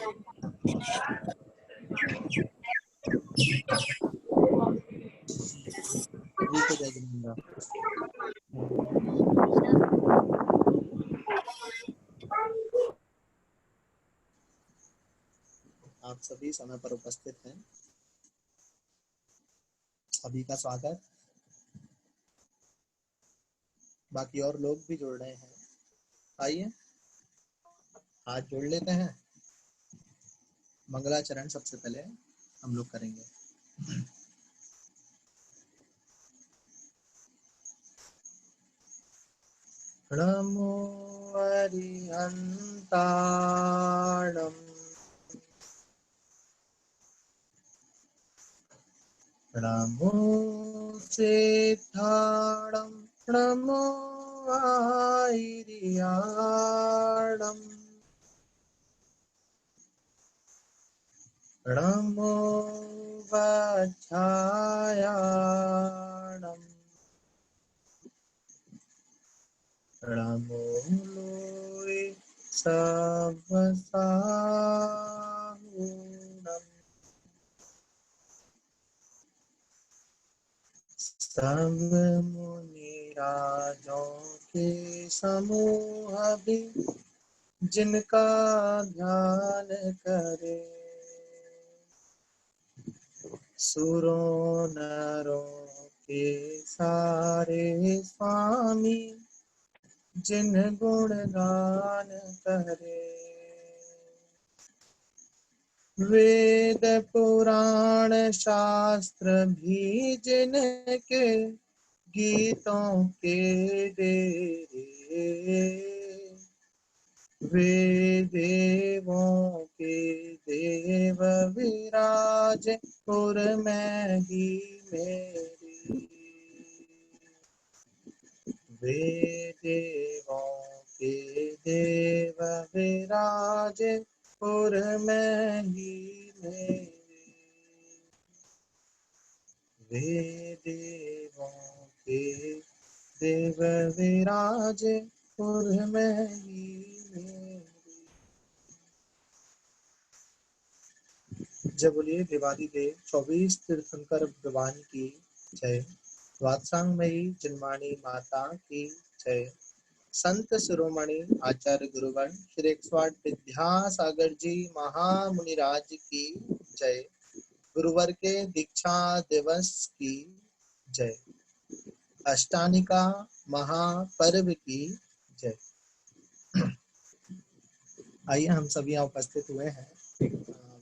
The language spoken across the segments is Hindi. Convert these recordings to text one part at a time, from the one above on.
जय जिनेंद्र। आप सभी समय पर उपस्थित हैं, सभी का स्वागत। बाकी और लोग भी जुड़ रहे हैं, आइए हाथ जोड़ लेते हैं। मंगलाचरण सबसे पहले हम लोग करेंगे। नमो अरिहंताणं नमो सिद्धाणं नमो आयर्याणं नमो वज्रायाणं नमो लोये सवसाहुणम् सब मुनिराजों के समूह भी जिनका ध्यान करे, सुरों नरों के सारे स्वामी जिन गुण गान करे, वेद पुराण शास्त्र भी जिनके गीतों के डेरे, वे देवों के देव विराज पुर में ही मेरी, वे देवों के देव विराज पुर में ही मेरी, वे देवों के देव विराज पुर में ही मेरी। जय बोलिए देवादि देव 24 तीर्थंकर भगवान की जय। वात्सांगमयी जिनवाणी माता की जय। संत शिरोमणि आचार्य गुरुगण श्री 108 विद्यासागर जी महामुनिराज की जय। गुरुवर के दीक्षा दिवस की जय। अष्टानिका महापर्व की जय। आइए हम सभी यहाँ उपस्थित हुए हैं एक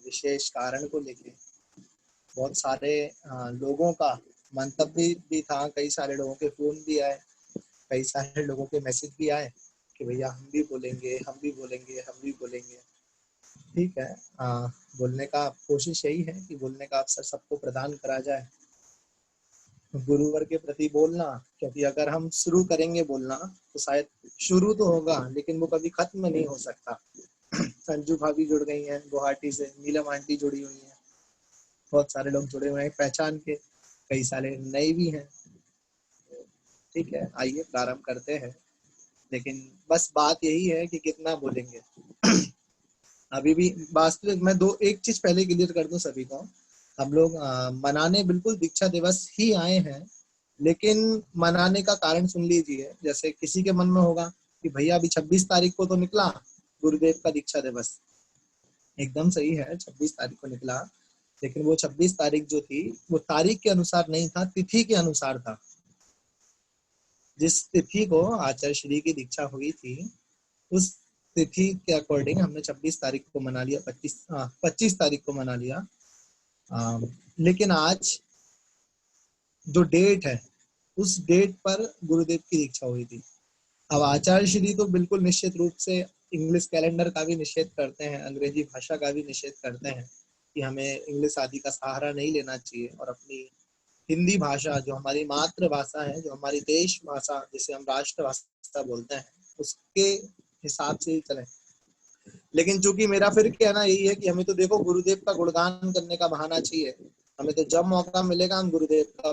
विशेष कारण को लेके। बहुत सारे लोगों का मंतव्य भी था, कई सारे लोगों के फोन भी आए, कई सारे लोगों के मैसेज भी आए कि भैया हम भी बोलेंगे, हम भी बोलेंगे, हम भी बोलेंगे। ठीक है, बोलने का कोशिश यही है कि बोलने का अवसर सबको प्रदान करा जाए, गुरुवर के प्रति बोलना। क्योंकि अगर हम शुरू करेंगे बोलना तो शायद शुरू तो होगा लेकिन वो कभी खत्म नहीं हो सकता। संजू भाभी जुड़ गई हैं गुवाहाटी से, नीलम आंटी जुड़ी हुई हैं, बहुत सारे लोग जुड़े हुए हैं पहचान के, कई सारे नए भी हैं। ठीक है, आइए प्रारंभ करते हैं। लेकिन बस बात यही है कि कितना बोलेंगे। अभी भी वास्तविक मैं एक चीज पहले क्लियर कर दूं सभी को, हम लोग मनाने बिल्कुल दीक्षा दिवस ही आए हैं, लेकिन मनाने का कारण सुन लीजिए। जैसे किसी के मन में होगा कि भैया अभी 26 तारीख को तो निकला गुरुदेव का दीक्षा दिवस, एकदम सही है 26 तारीख को निकला, लेकिन वो 26 तारीख जो थी वो तारीख के अनुसार नहीं था, तिथि के अनुसार था। जिस तिथि को आचार्य श्री की दीक्षा हुई थी उस तिथि के अकॉर्डिंग हमने 26 तारीख को मना लिया, 25 तारीख को मना लिया। लेकिन आज जो डेट है उस डेट पर गुरुदेव की दीक्षा हुई थी। अब आचार्य श्री तो बिल्कुल निश्चित रूप से इंग्लिश कैलेंडर का भी निषेध करते हैं, अंग्रेजी भाषा का भी निषेध करते हैं कि हमें इंग्लिश आदि का सहारा नहीं लेना चाहिए और अपनी हिंदी भाषा जो हमारी मातृभाषा है, जो हमारी देश भाषा जिसे हम राष्ट्रभाषा बोलते हैं, उसके हिसाब से ही चलें। लेकिन चूंकि मेरा फिर कहना यही है कि हमें तो देखो गुरुदेव का गुणगान करने का बहाना चाहिए, हमें तो जब मौका मिलेगा हम गुरुदेव का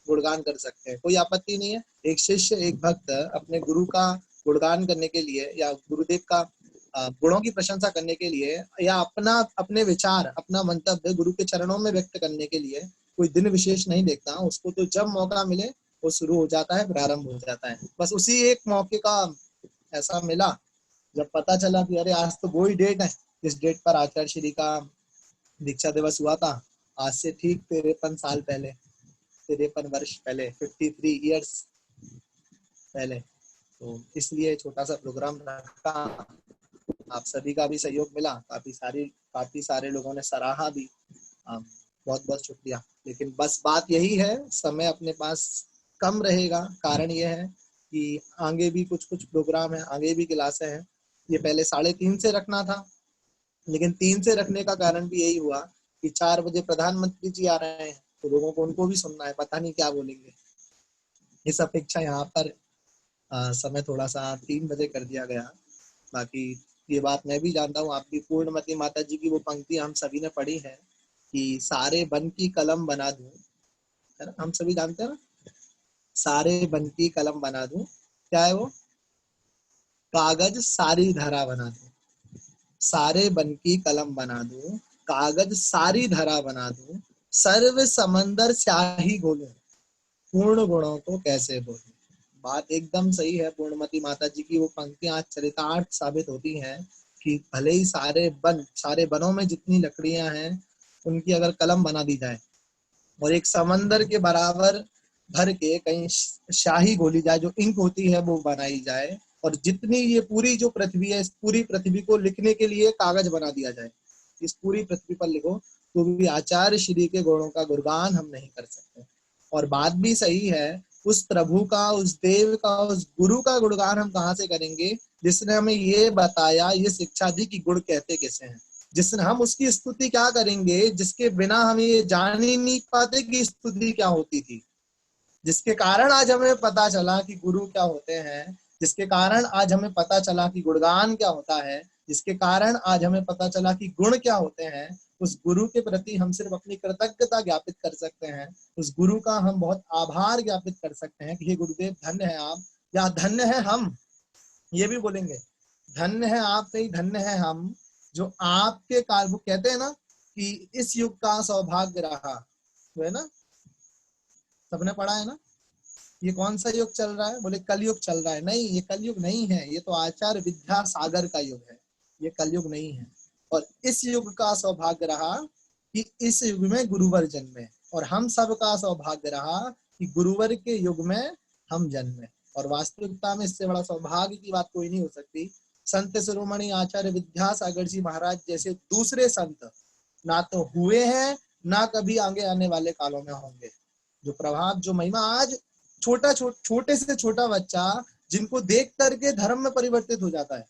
गुणगान कर सकते हैं, कोई आपत्ति नहीं है। एक शिष्य एक भक्त अपने गुरु का गुणगान करने के लिए या गुरुदेव का गुणों की प्रशंसा करने के लिए या अपने विचार, अपना मंतव्य गुरु के चरणों में व्यक्त करने के लिए कोई दिन विशेष नहीं देखता। उसको तो जब मौका मिले वो शुरू हो जाता है, प्रारंभ हो जाता है। बस उसी एक मौके का ऐसा मिला जब पता चला कि अरे आज तो वही डेट है जिस डेट पर आचार्य श्री का दीक्षा दिवस हुआ था, आज से ठीक 53 साल पहले, 53 वर्ष पहले, 53 ईयर्स पहले। तो इसलिए छोटा सा प्रोग्राम रखा। आप सभी का भी सहयोग मिला, काफी सारे लोगों ने सराहा भी। बहुत बहुत शुक्रिया। लेकिन बस बात यही है, समय अपने पास कम रहेगा। कारण ये है कि आगे भी कुछ प्रोग्राम है, आगे भी क्लासें हैं। ये पहले 3:30 से रखना था, लेकिन 3 से रखने का कारण भी यही हुआ कि 4 बजे प्रधानमंत्री जी आ रहे हैं, तो लोगों को उनको भी सुनना है, पता नहीं क्या बोलेंगे। इस अपेक्षा यहाँ पर समय थोड़ा सा 3 बजे कर दिया गया। बाकी ये बात मैं भी जानता हूँ, आप भी पूर्णमती माता जी की वो पंक्ति हम सभी ने पढ़ी है कि सारे बन की कलम बना दूं, है ना, हम सभी जानते हैं ना, सारे बन की कलम बना दूं, क्या है वो, कागज सारी धरा बना दूं, सारे बन की कलम बना दूं, कागज सारी धरा बना दूं, सर्व समंदर स्याही घोलूं, पूर्ण गुणों को कैसे बोलूं। बात एकदम सही है। पूर्णमती माता जी की वो पंक्तियां आज चरितार्थ साबित होती हैं कि भले ही सारे बनों में जितनी लकड़ियां हैं उनकी अगर कलम बना दी जाए और एक समंदर के बराबर भर के कहीं शाही घोली जाए, जो इंक होती है वो बनाई जाए, और जितनी ये पूरी जो पृथ्वी है, इस पूरी पृथ्वी को लिखने के लिए कागज बना दिया जाए, इस पूरी पृथ्वी पर लिखो, तो भी आचार्य श्री के गुणों का गुणगान हम नहीं कर सकते। और बात भी सही है, उस प्रभु का, उस देव का, उस गुरु का गुणगान हम कहाँ से करेंगे जिसने हमें ये बताया, ये शिक्षा दी कि गुण कहते कैसे हैं। जिसने हम उसकी स्तुति क्या करेंगे जिसके बिना हम ये जान ही नहीं पाते कि स्तुति क्या होती थी। जिसके कारण आज हमें पता चला कि गुरु क्या होते हैं, जिसके कारण आज हमें पता चला कि गुणगान क्या होता है, जिसके कारण आज हमें पता चला कि गुण क्या होते हैं, उस गुरु के प्रति हम सिर्फ अपनी कृतज्ञता ज्ञापित कर सकते हैं। उस गुरु का हम बहुत आभार ज्ञापित कर सकते हैं कि हे गुरुदेव धन्य है आप, या धन्य है हम, ये भी बोलेंगे। धन्य है आप नहीं, धन्य है हम, जो आपके कारण, वो कहते हैं ना कि इस युग का सौभाग्य रहा, वो है ना, सबने पढ़ा है ना, ये कौन सा युग चल रहा है, बोले कलयुग चल रहा है। नहीं, ये कलयुग नहीं है, ये तो आचार्य विद्या सागर का युग है, ये कलयुग नहीं है। और इस युग का सौभाग्य रहा कि इस युग में गुरुवर जन्मे, और हम सब का सौभाग्य रहा कि गुरुवर के युग में हम जन्मे। और वास्तविकता में इससे बड़ा सौभाग्य की बात कोई नहीं हो सकती। संत शिरोमणि आचार्य विद्यासागर जी महाराज जैसे दूसरे संत ना तो हुए हैं, ना कभी आगे आने वाले कालों में होंगे। जो प्रभाव, जो महिमा आज छोटे से छोटा बच्चा जिनको देख करके धर्म में परिवर्तित हो जाता है।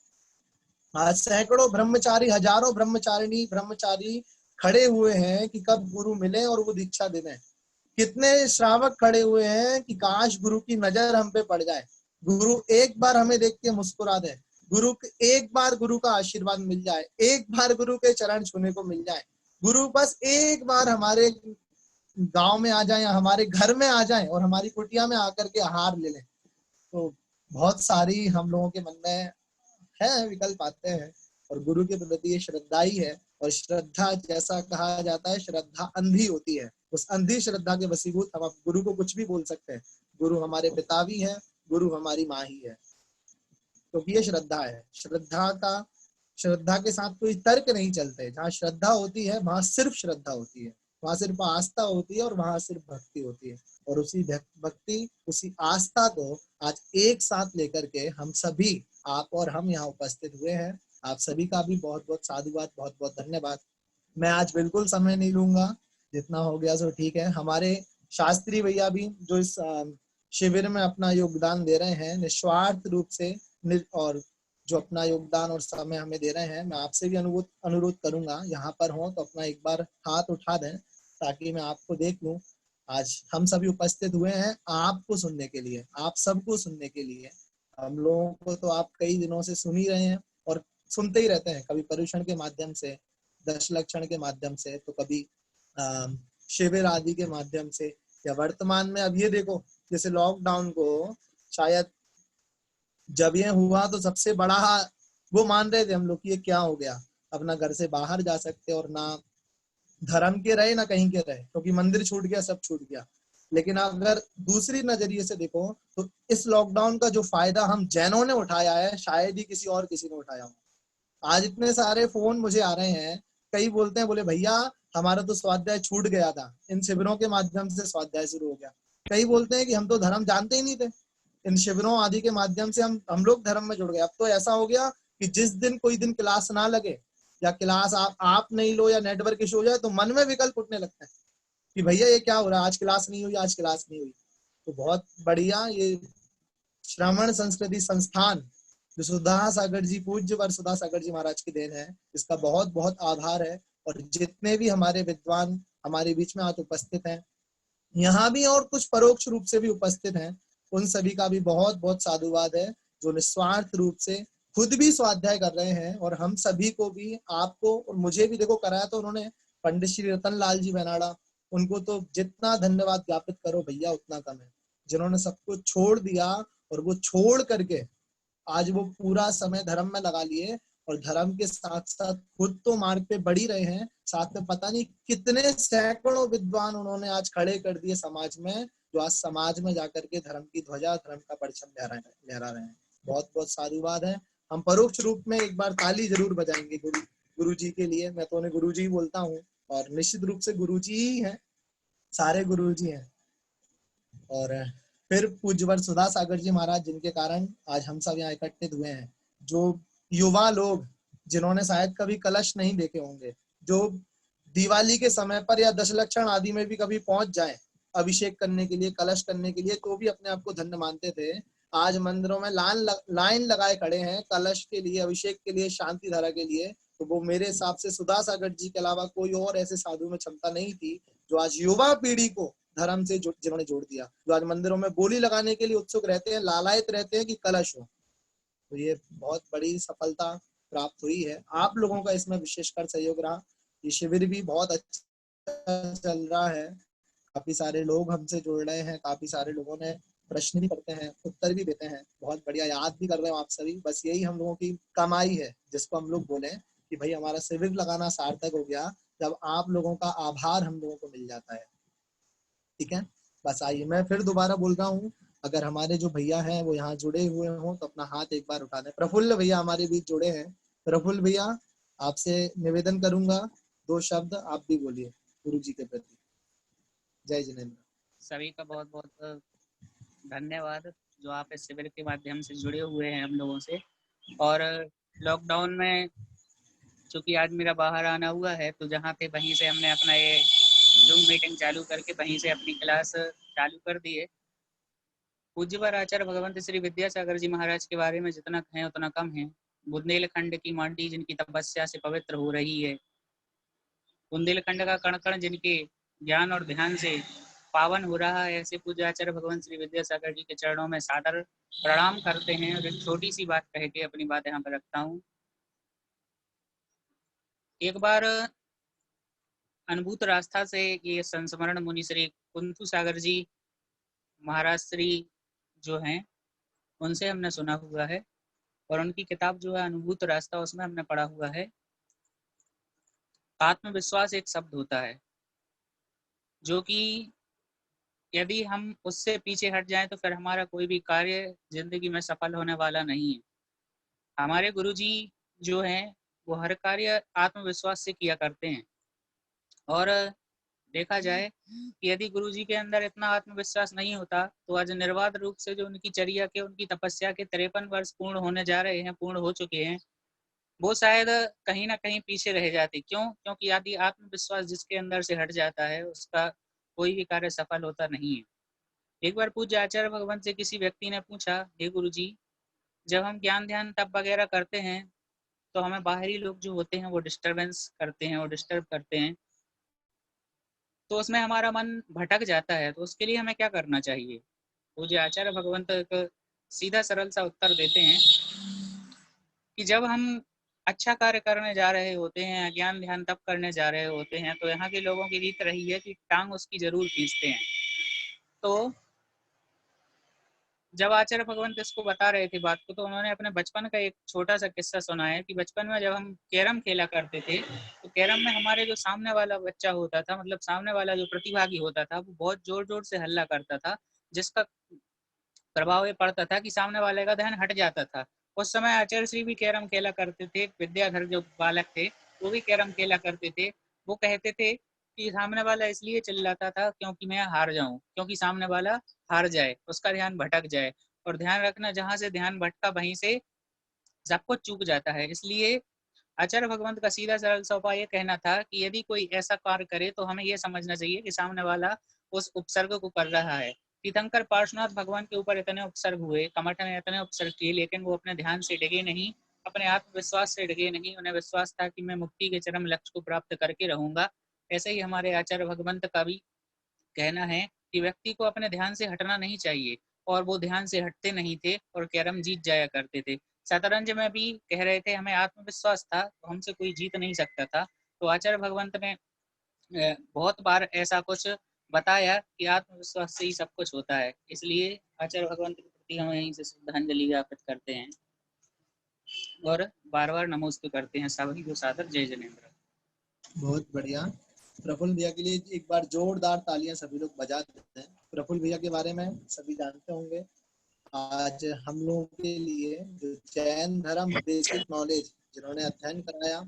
आज सैकड़ों ब्रह्मचारी, हजारों ब्रह्मचारिणी ब्रह्मचारी खड़े हुए हैं कि कब गुरु मिले और वो दीक्षा दे दें। कितने श्रावक खड़े हुए हैं कि काश गुरु की नजर हम पे पड़ जाए, गुरु एक बार हमें देख के मुस्कुरा दे, एक बार गुरु का आशीर्वाद मिल जाए, एक बार गुरु के चरण छूने को मिल जाए, गुरु बस एक बार हमारे गांव में आ जाए या हमारे घर में आ जाए और हमारी कुटिया में आकर के आहार ले लें। तो बहुत सारी हम लोगों के मन में है, विकल्प आते हैं। और गुरु के प्रति ये श्रद्धा ही है। और श्रद्धा, जैसा कहा जाता है, श्रद्धा अंधी होती है। उस अंधी श्रद्धा के वशीभूत हम गुरु को कुछ भी बोल सकते हैं। गुरु हमारे पिता भी है, गुरु हमारी माँ ही है। तो ये श्रद्धा है। श्रद्धा के साथ कोई तर्क नहीं चलते। जहाँ श्रद्धा होती है वहां सिर्फ श्रद्धा होती है, वहां सिर्फ आस्था होती है और वहां सिर्फ भक्ति होती है। और उसी भक्ति, उसी आस्था को आज एक साथ लेकर के हम सभी, आप और हम यहाँ उपस्थित हुए हैं। आप सभी का भी बहुत बहुत साधुवाद, बहुत बहुत धन्यवाद। मैं आज बिल्कुल समय नहीं लूंगा, जितना हो गया सो ठीक है। हमारे शास्त्री भैया भी जो इस शिविर में अपना योगदान दे रहे हैं निस्वार्थ रूप से, और जो अपना योगदान और समय हमें दे रहे हैं, मैं आपसे भी अनुरोध करूंगा, यहाँ पर हो तो अपना एक बार हाथ उठा दें ताकि मैं आपको देख लूं। आज हम सभी उपस्थित हुए हैं आपको सुनने के लिए, आप सबको सुनने के लिए। हम लोगों को तो आप कई दिनों से सुन ही रहे हैं और सुनते ही रहते हैं, कभी पर्युषण के माध्यम से, दश लक्षण के माध्यम से, तो कभी शिविर आदि के माध्यम से, या वर्तमान में अब ये देखो, जैसे लॉकडाउन को शायद जब ये हुआ तो सबसे बड़ा वो मान रहे थे हम लोग कि ये क्या हो गया, अपना घर से बाहर जा सकते और ना धर्म के रहे ना कहीं के रहे, क्योंकि मंदिर छूट गया, सब छूट गया। लेकिन अगर दूसरी नजरिए से देखो तो इस लॉकडाउन का जो फायदा हम जैनों ने उठाया है, शायद ही किसी ने उठाया हो। आज इतने सारे फोन मुझे आ रहे हैं, कई बोलते हैं, बोले भैया हमारा तो स्वाध्याय छूट गया था, इन शिविरों के माध्यम से स्वाध्याय शुरू हो गया। कई बोलते हैं कि हम तो धर्म जानते ही नहीं थे, इन शिविरों आदि के माध्यम से हम लोग धर्म में जुड़ गए। अब तो ऐसा हो गया कि जिस दिन कोई दिन क्लास ना लगे या क्लास आप नहीं लो या नेटवर्क इशू हो जाए तो मन में विकल्प उठने लगता है कि भैया ये क्या हो रहा है, आज क्लास नहीं हुई, आज क्लास नहीं हुई। तो बहुत बढ़िया ये श्रवण संस्कृति संस्थान जो सुधा सागर जी, पूज्य वर सुधा सागर जी महाराज की देन है, इसका बहुत बहुत आभार है। और जितने भी हमारे विद्वान हमारे बीच में आज उपस्थित हैं, यहाँ भी और कुछ परोक्ष रूप से भी उपस्थित हैं, उन सभी का भी बहुत बहुत साधुवाद है, जो निस्वार्थ रूप से खुद भी स्वाध्याय कर रहे हैं और हम सभी को भी, आपको और मुझे भी देखो कराया तो उन्होंने पंडित श्री रतन लाल जी बेनाड़ा, उनको तो जितना धन्यवाद ज्ञापित करो भैया उतना कम है, जिन्होंने सब कुछ छोड़ दिया और वो छोड़ करके आज वो पूरा समय धर्म में लगा लिए और धर्म के साथ साथ खुद तो मार्ग पे बढ़ ही रहे हैं, साथ में पता नहीं कितने सैकड़ों विद्वान उन्होंने आज खड़े कर दिए समाज में, जो आज समाज में जाकर के धर्म की ध्वजा, धर्म का परचम लहरा रहे हैं। बहुत बहुत साधुवाद है। हम परोक्ष रूप में एक बार ताली जरूर बजाएंगे गुरु जी के लिए। मैं तो उन्हें गुरु जी बोलता हूँ और निश्चित रूप से गुरु जी ही है, सारे गुरु जी हैं। और फिर पूज्यवर सुधा सागर जी महाराज, जिनके कारण आज हम सब यहाँ इकट्ठित हुए हैं, जो युवा लोग जिन्होंने शायद कभी कलश नहीं देखे होंगे, जो दिवाली के समय पर या दशलक्षण आदि में भी कभी पहुंच जाए अभिषेक करने के लिए, कलश करने के लिए, तो भी अपने आप को धन्य मानते थे, आज मंदिरों में लाइन लगाए खड़े हैं कलश के लिए, अभिषेक के लिए, शांति धारा के लिए। तो वो मेरे हिसाब से सुधा सागर जी के अलावा कोई और ऐसे साधु में क्षमता नहीं थी, जो आज युवा पीढ़ी को धर्म से जिन्होंने जोड़ दिया, जो आज मंदिरों में बोली लगाने के लिए उत्सुक रहते हैं, लालायित रहते हैं कि कलश हो। तो ये बहुत बड़ी सफलता प्राप्त हुई है, आप लोगों का इसमें विशेषकर सहयोग रहा। ये शिविर भी बहुत अच्छा चल रहा है, काफी सारे लोग हमसे जुड़ रहे हैं, काफी सारे लोगों ने प्रश्न भी करते हैं, उत्तर भी देते हैं, बहुत बढ़िया याद भी कर रहे हो आप सभी। बस यही हम लोगों की कमाई है, जिसको हम लोग बोले कि भाई हमारा शिविर लगाना सार्थक हो गया जब आप लोगों का आभार हम लोगों को मिल जाता है। ठीक है, बस आइए मैं फिर दोबारा बोल रहा हूँ, अगर हमारे जो भैया हैं वो यहाँ जुड़े हुए हों तो अपना हाथ एक बार उठा दें। प्रफुल्ल भैया हमारे बीच जुड़े हैं, प्रफुल्ल भैया आपसे निवेदन करूंगा, 2 शब्द आप भी बोलिए गुरु जी के प्रति। जय जिनेन्द्र। सभी का बहुत बहुत धन्यवाद जो आप इस शिविर के माध्यम से जुड़े हुए हैं हम लोगों से। और लॉकडाउन में चूँकि आज मेरा बाहर आना हुआ है, तो जहाँ थे वहीं से हमने अपना ये ज़ूम मीटिंग चालू करके वहीं से अपनी क्लास चालू कर दी है। पूज्यवर आचार्य भगवंत श्री विद्यासागर जी महाराज के बारे में जितना कहें उतना कम है। बुंदेलखंड की माटी जिनकी तपस्या से पवित्र हो रही है, बुंदेलखंड का कण कण जिनके ज्ञान और ध्यान से पावन हो रहा है, ऐसे पूज्य आचार्य भगवान श्री विद्यासागर जी के चरणों में सादर प्रणाम करते हैं। और एक छोटी सी बात कह के अपनी बात यहाँ पर रखता हूँ। एक बार अनुभूत रास्ता से ये संस्मरण मुनि श्री कुंथु सागर जी महाराज श्री जो हैं, उनसे हमने सुना हुआ है और उनकी किताब जो है अनुभूत रास्ता, उसमें हमने पढ़ा हुआ है आत्मविश्वास एक शब्द होता है जो कि यदि हम उससे पीछे हट जाएं तो फिर हमारा कोई भी कार्य जिंदगी में सफल होने वाला नहीं है। हमारे गुरुजी जो हैं वो हर कार्य आत्मविश्वास से किया करते हैं। और देखा जाए कि यदि गुरुजी के अंदर इतना आत्मविश्वास नहीं होता तो आज निर्बाध रूप से जो उनकी चर्या के, उनकी तपस्या के 53 वर्ष पूर्ण होने जा रहे हैं, पूर्ण हो चुके हैं, वो शायद कहीं ना कहीं पीछे रह जाती। क्यों? क्योंकि यदि आत्मविश्वास जिसके अंदर से हट जाता है उसका कोई भी कार्य सफल होता नहीं है। एक बार पूज्य आचार्य भगवान से किसी व्यक्ति ने पूछा, हे गुरुजी, जब हम ज्ञान ध्यान तप वगैरह करते हैं तो हमें बाहरी लोग जो होते हैं वो डिस्टर्बेंस करते हैं, वो डिस्टर्ब करते हैं, तो उसमें हमारा मन भटक जाता है, तो उसके लिए हमें क्या करना चाहिए? पूज्य आचार्य भगवंत एक सीधा सरल सा उत्तर देते हैं कि जब हम अच्छा कार्य करने जा रहे होते हैं, ज्ञान ध्यान तप करने जा रहे होते हैं, तो यहाँ के लोगों की रीत रही है कि टांग उसकी जरूर खींचते हैं। तो जब आचार्य भगवंत इसको बता रहे थे बात को, तो उन्होंने अपने बचपन का एक छोटा सा किस्सा सुनाया कि बचपन में जब हम कैरम खेला करते थे, तो कैरम में हमारे जो सामने वाला बच्चा होता था, मतलब सामने वाला जो प्रतिभागी होता था, वो बहुत जोर जोर से हल्ला करता था, जिसका प्रभाव ये पड़ता था कि सामने वाले का ध्यान हट जाता था। उस समय आचार्य श्री भी कैरम खेला करते थे, विद्याधर जो बालक थे वो भी कैरम खेला करते थे। वो कहते थे कि सामने वाला इसलिए चिल्लाता था क्योंकि मैं हार जाऊं, क्योंकि सामने वाला हार जाए, उसका ध्यान भटक जाए। और ध्यान रखना, जहां से ध्यान भटका वहीं से सब कुछ चूक जाता है। इसलिए आचार्य भगवंत का सीधा सरल सा उपाय ये कहना था कि यदि कोई ऐसा कार्य करे तो हमें यह समझना चाहिए कि सामने वाला उस उपसर्ग को कर रहा है। तीर्थंकर पार्श्वनाथ भगवान के ऊपर इतने उपसर्ग हुए, कमठ ने इतने उपसर्ग किए, लेकिन वो अपने ध्यान से डिगे नहीं, अपने आत्मविश्वास से डिगे नहीं। उन्हें विश्वास था कि मैं मुक्ति के चरम लक्ष्य को प्राप्त करके रहूंगा। ऐसे ही हमारे आचार्य भगवंत का भी कहना है कि व्यक्ति को अपने ध्यान से हटना नहीं चाहिए, और वो ध्यान से हटते नहीं थे और कैरम जीत जाया करते थे। शतरंज में भी कह रहे थे हमें आत्मविश्वास था तो हमसे कोई जीत नहीं सकता था। तो आचार्य भगवंत ने बहुत बार ऐसा कुछ बताया कि आत्मविश्वास से ही सब कुछ होता है। इसलिए आचार्य भगवंत के प्रति हम यहीं से श्रद्धांजलि ज्ञापित करते हैं और बार बार नमोस्तु करते हैं सभी को सादर। जय जनेन्द्र। बहुत बढ़िया। प्रफुल्ल भैया के लिए एक बार जोरदार तालियां सभी लोग बजा देते हैं। प्रफुल्ल भैया के बारे में सभी जानते होंगे। आज हम लोगों के लिए जो जैन धर्म बेसिक नॉलेज जिन्होंने अध्ययन कराया,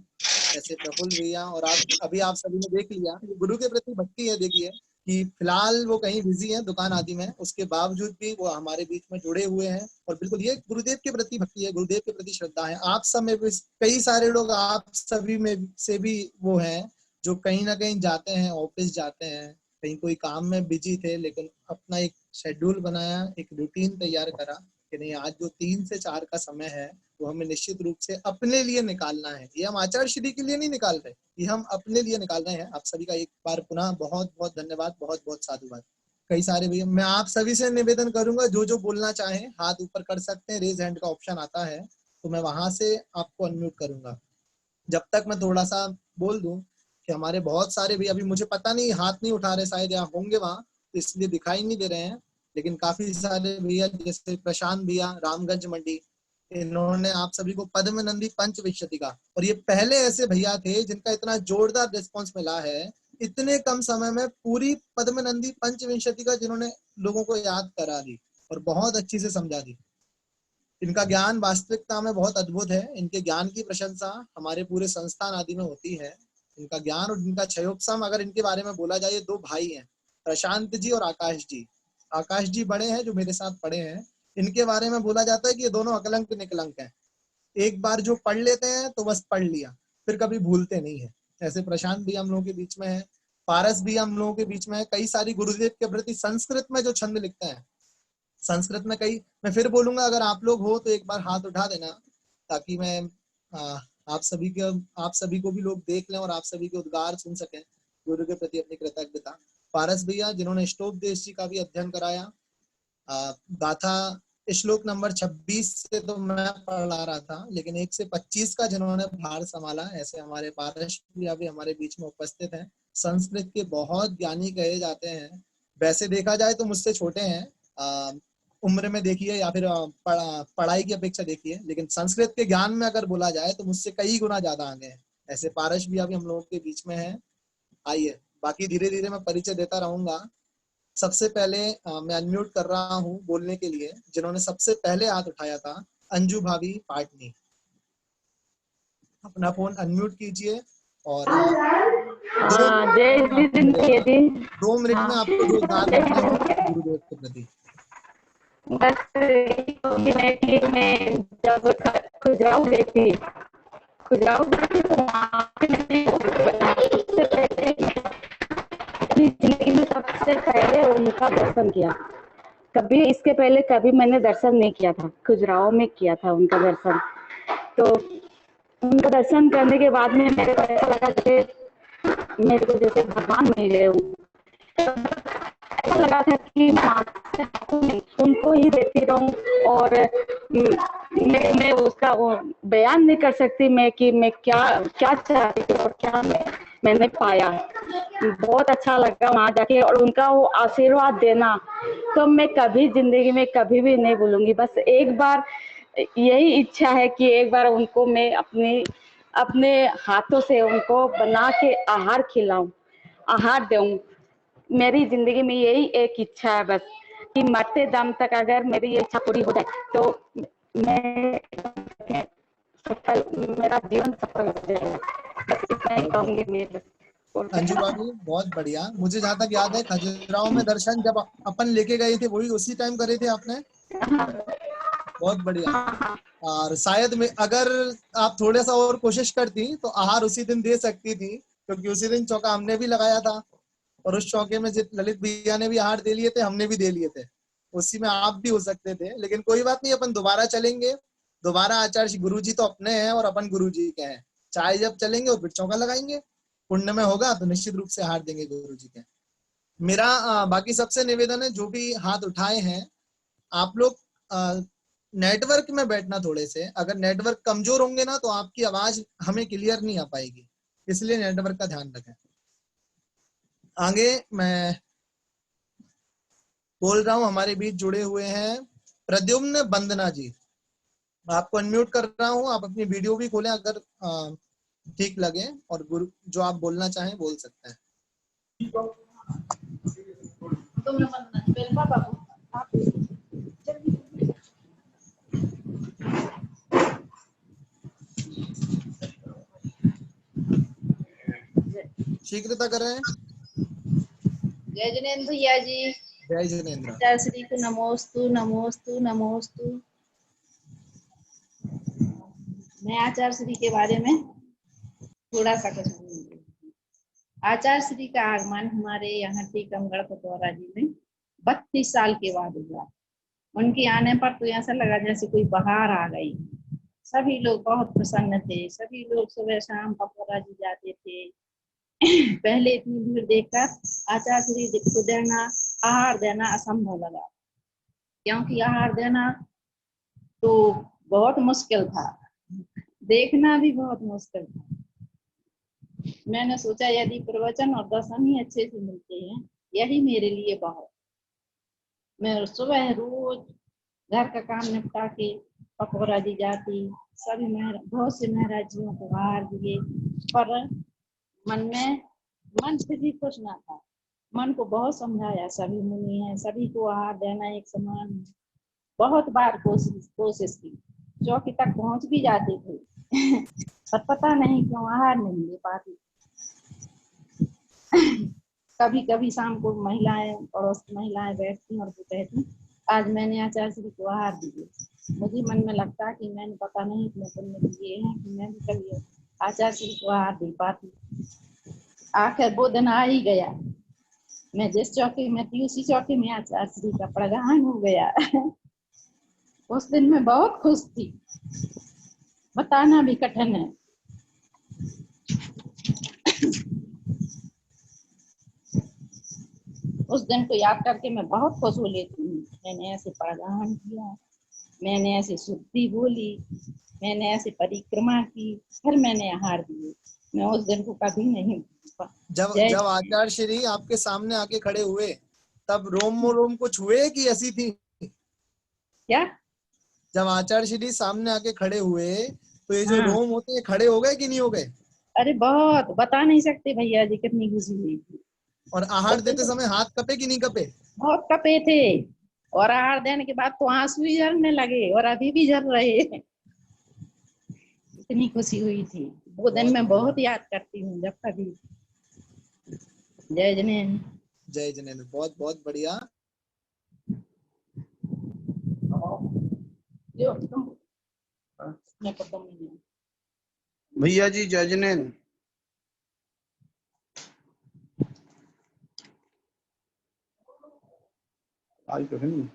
ऐसे प्रफुल्ल भैया। और आप अभी आप सभी ने देख लिया गुरु के प्रति भक्ति है। देखिए कि फिलहाल वो कहीं बिजी है दुकान आदि में, उसके बावजूद भी वो हमारे बीच में जुड़े हुए हैं। और बिल्कुल ये गुरुदेव के प्रति भक्ति है, गुरुदेव के प्रति श्रद्धा है। आप सब में भी कई सारे लोग आप सभी में से भी वो हैं जो कहीं ना कहीं जाते हैं, ऑफिस जाते हैं, कहीं कोई काम में बिजी थे, लेकिन अपना एक शेड्यूल बनाया, एक रूटीन तैयार करा कि नहीं आज जो 3 से 4 का समय है वो हमें निश्चित रूप से अपने लिए निकालना है। ये हम आचार्य श्री के लिए नहीं निकाल रहे, ये हम अपने लिए निकाल रहे हैं। आप सभी का एक बार पुनः बहुत बहुत धन्यवाद, बहुत बहुत साधुवाद। कई सारे भैया, मैं आप सभी से निवेदन करूंगा जो जो बोलना चाहें हाथ ऊपर कर सकते हैं, रेज हैंड का ऑप्शन आता है तो मैं वहां से आपको अनम्यूट करूंगा। जब तक मैं थोड़ा सा बोल दूं कि हमारे बहुत सारे भी अभी मुझे पता नहीं हाथ नहीं उठा रहे, शायद यहाँ होंगे वहां तो इसलिए दिखाई नहीं दे रहे हैं, लेकिन काफी सारे भैया जैसे प्रशांत भैया रामगंज मंडी, इन्होंने आप सभी को पद्मनंदी पंचविंशति का, और ये पहले ऐसे भैया थे जिनका इतना जोरदार रिस्पॉन्स मिला है इतने कम समय में, पूरी पद्मनंदी पंचविंशति का जिन्होंने लोगों को याद करा दी और बहुत अच्छी से समझा दी। इनका ज्ञान वास्तविकता में बहुत अद्भुत है। इनके ज्ञान की प्रशंसा हमारे पूरे संस्थान आदि में होती है। इनका ज्ञान और इनका क्षयोपम, अगर इनके बारे में बोला जाए, 2 भाई हैं, प्रशांत जी और आकाश जी। आकाश जी बड़े हैं जो मेरे साथ पढ़े हैं। इनके बारे में बोला जाता है कि ये दोनों अकलंक निकलंक हैं। एक बार जो पढ़ लेते हैं तो बस पढ़ लिया, फिर कभी भूलते नहीं है। ऐसे प्रशांत भी हम लोगों के बीच में है, पारस भी हम लोगों के बीच में है। कई सारी गुरुदेव के प्रति संस्कृत में जो छंद लिखते हैं, संस्कृत में कई, मैं फिर बोलूंगा अगर आप लोग हो तो एक बार हाथ उठा देना ताकि मैं आप सभी को भी लोग देख लें और आप सभी के उद्गार सुन सकें गुरु के प्रति अपनी कृतज्ञता। पारस भैया जिन्होंने स्टोपदेश जी का भी अध्ययन कराया, गाथा श्लोक नंबर 26 से तो मैं पढ़ा रहा था, लेकिन 1 से 25 का जिन्होंने भार संभाला, ऐसे हमारे पारस भैया भी हमारे बीच में उपस्थित हैं। संस्कृत के बहुत ज्ञानी कहे जाते हैं। वैसे देखा जाए तो मुझसे छोटे हैं उम्र में देखिए या फिर पढ़ाई की अपेक्षा देखिए, लेकिन संस्कृत के ज्ञान में अगर बोला जाए तो मुझसे कई गुना ज्यादा आगे हैं। ऐसे पारस भी अभी हम लोगों के बीच में है। आइए बाकी धीरे धीरे मैं परिचय देता रहूंगा। सबसे पहले मैं अनम्यूट कर रहा हूँ बोलने के लिए जिन्होंने सबसे पहले हाथ उठाया था, अंजू भाभी पाटनी। अपना फोन अनम्यूट कीजिए और 2 मिनट में आपको जो उद्गार रखने हो गुरुदेव के प्रति। बस मैं जब खुजराऊ गई थी तो जिंदगी में सबसे पहले उनका दर्शन किया। कभी इसके पहले कभी मैंने दर्शन नहीं किया था, खुजराओं में किया था उनका दर्शन। तो उनका दर्शन करने के बाद में मेरे को ऐसा लगा जैसे मेरे को जैसे भगवान मिले। ऐसा लगा था कि उनको ही देखती रहूं और मैं उसका वो बयान नहीं कर सकती मैं कि मैं क्या चाहती थी और क्या मैं मैंने पाया। बहुत अच्छा लगा वहाँ जाके, और उनका वो आशीर्वाद देना तो मैं कभी जिंदगी में कभी भी नहीं भूलूंगी। बस एक बार यही इच्छा है कि एक बार उनको मैं अपने हाथों से उनको बना के आहार खिलाऊं, आहार दूं। मेरी जिंदगी में यही एक इच्छा है बस, कि मरते दम तक अगर मेरी ये इच्छा पूरी हो जाए तो मैं सफल, मेरा जीवन सफल हो जाएगा। बस इतना ही बहुत कहूंगी बढ़िया। मैं बस। और अंजू भाभी बहुत बढ़िया। मुझे जहाँ तक याद है, खजुराहो में दर्शन जब अपन लेके गए थे वही उसी टाइम करे थे आपने। बहुत बढ़िया। हाँ, और शायद में अगर आप थोड़ा सा और कोशिश करती तो आहार उसी दिन दे सकती थी, क्योंकि उसी दिन चौका हमने भी लगाया था, और उस चौके में ललित भैया ने भी आहार दे लिए थे, हमने भी दे लिए थे। उसी में आप भी हो सकते थे, लेकिन कोई बात नहीं, अपन दोबारा चलेंगे। दोबारा आचार्य गुरु जी तो अपने हैं और अपन गुरु जी के हैं। चाय जब चलेंगे और फिर चौका लगाएंगे, पुण्य में होगा तो निश्चित रूप से हार देंगे गुरु जी के। मेरा बाकी सबसे निवेदन है, जो भी हाथ उठाए हैं आप लोग, नेटवर्क में बैठना। थोड़े से अगर नेटवर्क कमजोर होंगे ना तो आपकी आवाज हमें क्लियर नहीं आ पाएगी, इसलिए नेटवर्क का ध्यान रखें। आगे मैं बोल रहा हूँ, हमारे बीच जुड़े हुए हैं प्रद्युम्न बंदना जी। आपको अनम्यूट कर रहा हूँ, आप अपनी वीडियो भी खोलें अगर ठीक लगे, और गुरु जो आप बोलना चाहें बोल सकते हैं। शीघ्रता करें। जय जिनेन्द्र भैया जी। जय जिनेन्द्र। आचार्य श्री को नमोस्तु नमोस्तु नमोस्तु। मैं आचार्य श्री के बारे में थोड़ा सा कुछ बोलूंगी। आचार्य श्री का आगमन हमारे यहाँ टीकमगढ़ पतौरा जी में 32 साल के बाद हुआ। उनके आने पर तो ऐसा लगा जैसे कोई बहार आ गई। सभी लोग बहुत प्रसन्न थे। सभी लोग सुबह शाम पतौरा जी जाते थे। पहले इतनी भीड़ देखकर आचार्य श्री को देना, आहार देना असंभव लगा, क्योंकि आहार देना तो बहुत मुश्किल था, देखना भी बहुत मुश्किल था। मैंने सोचा यदि प्रवचन और दर्शन ही अच्छे से मिलते हैं, यही मेरे लिए बहुत। मैं सुबह रोज घर का काम निपटा के पकौड़ा जी जाती। सभी बहुत से महाराजियों को आहार दिए, पर मन से भी खुश ना था। मन को बहुत समझाया, सभी मुनि हैं, सभी को आहार देना एक समान है। बहुत बार कोशिश की, चौकी तक पहुंच भी जाते थे पर पता नहीं क्यों आहार नहीं ले पाती। कभी कभी शाम को महिलाएं, पड़ोस की महिलाएं बैठती और वो कहती आज मैंने आचार्य श्री को आहार दिए। मुझे मन में लगता कि मैंने पता नहीं इतने पुण्य दिए हैं कि मैं भी कभी आचार्य श्री को आहार दे पाती। आखिर वो दिन आ ही गया। मैं जिस चौकी में थी उसी चौकी में आचार्य श्री का प्रगान हो गया। उस दिन मैं बहुत खुश थी, बताना भी कठिन है। उस दिन को याद करके मैं बहुत खुश हो लेती हूँ। मैंने ऐसे प्रगान किया, मैंने ऐसे शुद्धि बोली, मैंने ऐसे परिक्रमा की, फिर मैंने आहार दिए। मैं उस दिन को कभी नहीं भूलूंगा। जब आचार्य श्री आपके सामने आके खड़े हुए, तब रोम रोम कुछ हुए कि ऐसी थी? क्या? जब आचार्य श्री सामने आके खड़े हुए तो ये जो हाँ, रोम होते हैं खड़े हो गए कि नहीं हो गए? अरे बहुत, बता नहीं सकते भैया जी कितनी खुशी हुई थी। और आहार देते समय हाथ कपे कि नहीं कपे? बहुत कपे थे, और आहार देने के बाद तो आंसू ही झरने लगे, और अभी भी झर रहे। इतनी खुशी हुई थी वो दिन, मैं बहुत याद करती हूँ जब कभी। जय जिनेन्द्र। जय जिनेन्द्र। बहुत बहुत बढ़िया। भैया जी जय जिनेन्द्र। आज तो है नहीं।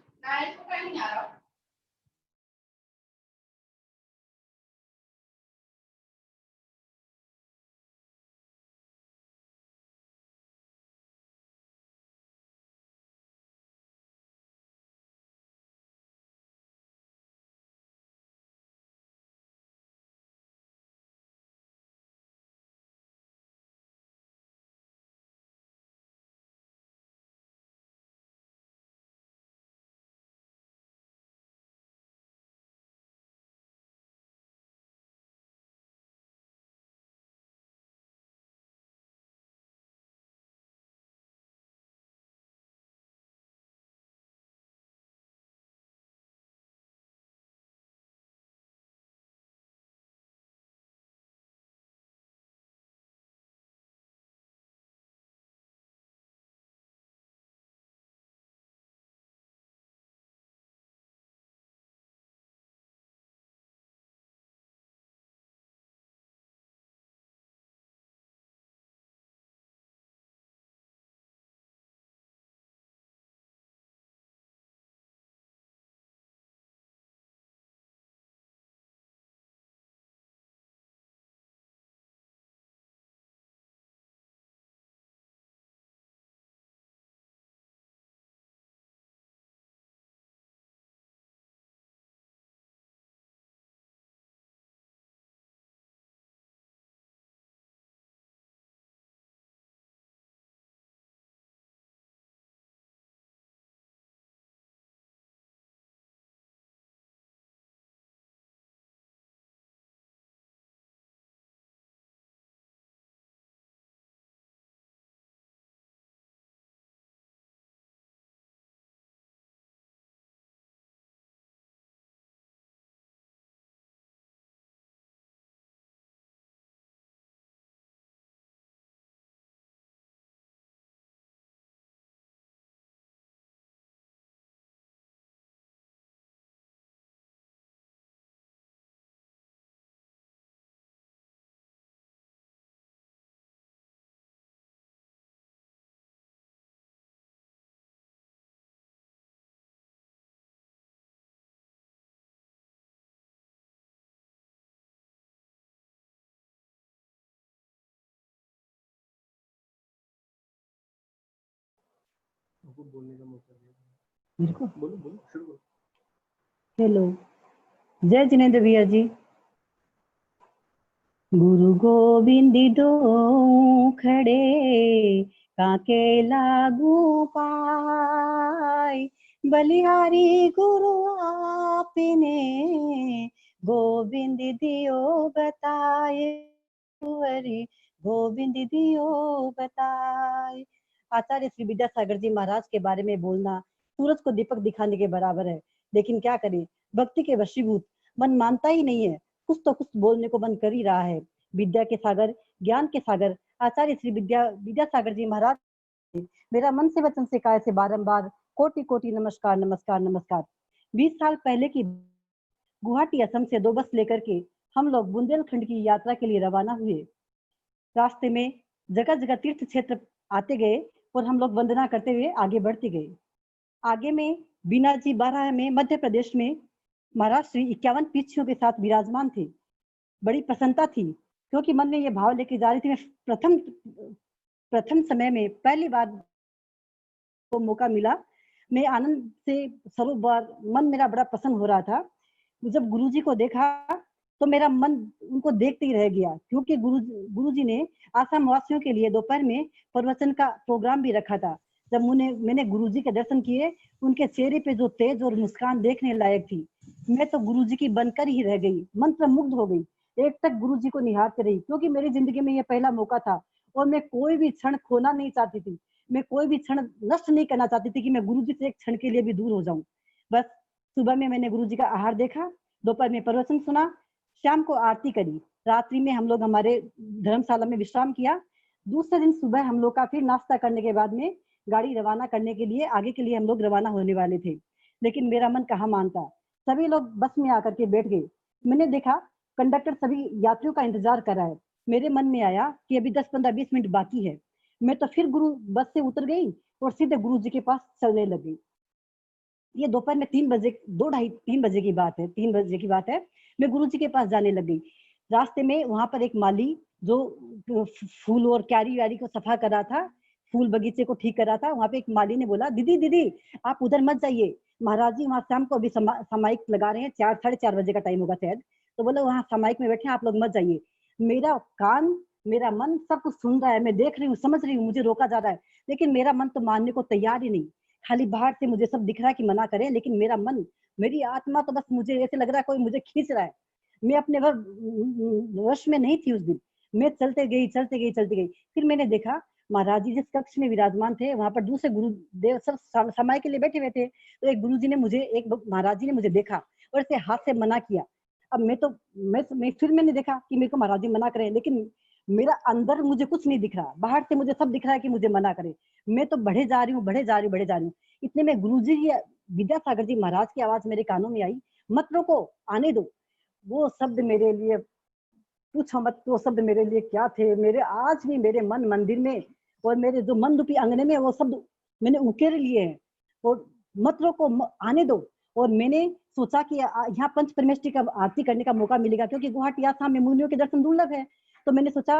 सबको बोलने का मौका दिया। मेरे को बोलो बोलो शुरू करो। हेलो, जय जिनेंद्र भैया जी। गुरु गोविंद दो खड़े काके लागू पाय, बलिहारी गुरु आपने गोविंद दियो बताए, हरि गोविंद दियो बताए। आचार्य श्री विद्यासागर जी महाराज के बारे में बोलना सूरज को दीपक दिखाने के बराबर है, लेकिन क्या करें, भक्ति के वशीभूत मन मानता ही नहीं है, कुछ तो कुछ बोलने को मन कर ही रहा है। विद्या के सागर, ज्ञान के सागर आचार्य श्री विद्यासागर जी महाराज, मेरा मन से वचन से काया से बारंबार कोटि कोटि नमस्कार नमस्कार नमस्कार। 20 साल पहले की गुवाहाटी असम से 2 बस लेकर के हम लोग बुंदेलखंड की यात्रा के लिए रवाना हुए। रास्ते में जगह जगह तीर्थ क्षेत्र आते गए और हम लोग वंदना करते हुए आगे बढ़ते गए। आगे में बीना जी 12 में मध्य प्रदेश में महाराज श्री 51 पीछियों के साथ विराजमान थे। बड़ी प्रसन्नता थी क्योंकि मन में ये भाव लेके जा रही थी, मैं प्रथम समय में पहली बार को मौका मिला, मैं आनंद से सरोबार मन मेरा बड़ा प्रसन्न हो रहा था। जब गुरुजी को देखा तो मेरा मन उनको देखते ही रह गया, क्योंकि गुरुजी ने आसाम वासियों के लिए दोपहर में प्रवचन का प्रोग्राम भी रखा था। जब मैंने गुरुजी के दर्शन किए, उनके चेहरे पे जो तेज और मुस्कान देखने लायक थी, मैं तो गुरुजी की बनकर ही रह गई, मंत्र मुग्ध हो गई। एक तक गुरुजी को निहारते रही, क्योंकि मेरी जिंदगी में यह पहला मौका था और मैं कोई भी क्षण खोना नहीं चाहती थी, मैं कोई भी क्षण नष्ट नहीं करना चाहती थी कि मैं गुरुजी से एक क्षण के लिए भी दूर हो जाऊं। बस सुबह में मैंने गुरुजी का आहार देखा, दोपहर में प्रवचन सुना, शाम को आरती करी, रात्रि में हम लोग हमारे धर्मशाला में विश्राम किया। दूसरे दिन सुबह हम लोग का फिर नाश्ता करने के बाद में गाड़ी रवाना करने के लिए आगे के लिए हम लोग रवाना होने वाले थे, लेकिन मेरा मन कहाँ मानता। सभी लोग बस में आकर के बैठ गए। मैंने देखा कंडक्टर सभी यात्रियों का इंतजार कर रहा है। मेरे मन में आया कि अभी 10-15-20 मिनट बाकी है। मैं तो फिर बस से उतर गई और सीधे गुरु जी के पास चलने लगी। ये दोपहर में 3 बजे 2-2:30-3 बजे की बात है, 3 बजे की बात है। मैं गुरु जी के पास जाने लग गई। रास्ते में वहां पर एक माली जो फूल और क्यारी व्यारी को सफा कर रहा था, फूल बगीचे को ठीक कर रहा था, वहां पे एक माली ने बोला, दीदी दीदी आप उधर मत जाइए, महाराज जी वहां शाम को अभी सामायिक लगा रहे हैं, 4-4:30 बजे का टाइम होगा शायद, तो बोले वहां सामायिक में बैठे, आप लोग मत जाइए। मेरा कान मेरा मन सब कुछ सुन रहा है, मैं देख रही हूँ, समझ रही हूँ, मुझे रोका जा रहा है, लेकिन मेरा मन तो मानने को तैयार ही नहीं। खाली बाहर से मुझे सब दिख रहा है कि मना करें, लेकिन मेरा मन, मेरी आत्मा तो बस मुझे ऐसे लग रहा है कोई मुझे खींच रहा है। मैं अपने वश में नहीं थी उस दिन। मैं चलते गई। फिर मैंने देखा महाराज जी जिस कक्ष में विराजमान थे, वहां पर दूसरे गुरुदेव सब समय के लिए बैठे हुए थे। तो एक गुरु जी ने महाराज जी ने मुझे देखा और ऐसे हाथ से मना किया। अब मैंने देखा कि मेरे को महाराज जी मना करें, लेकिन मेरा अंदर मुझे कुछ नहीं दिख रहा, बाहर से मुझे सब दिख रहा है कि मुझे मना करे। मैं तो बढ़े जा रही हूँ। इतने में गुरु जी विद्यासागर जी महाराज की आवाज मेरे कानों में आई, मत रोको, आने दो। वो शब्द मेरे लिए पूछो मत, वो शब्द मेरे लिए क्या थे। मेरे आज भी मेरे मन मंदिर में और मेरे जो मन रूपी अंगने में वो शब्द मैंने उकेर लिए हैं, और मत रोको, आने दो। और मैंने सोचा कि यहाँ पंच परमेष्ठी का आरती करने का मौका मिलेगा, क्योंकि गुवाहाटी आसाम में मुनियों के दर्शन दुर्लभ है। तो मैंने सोचा,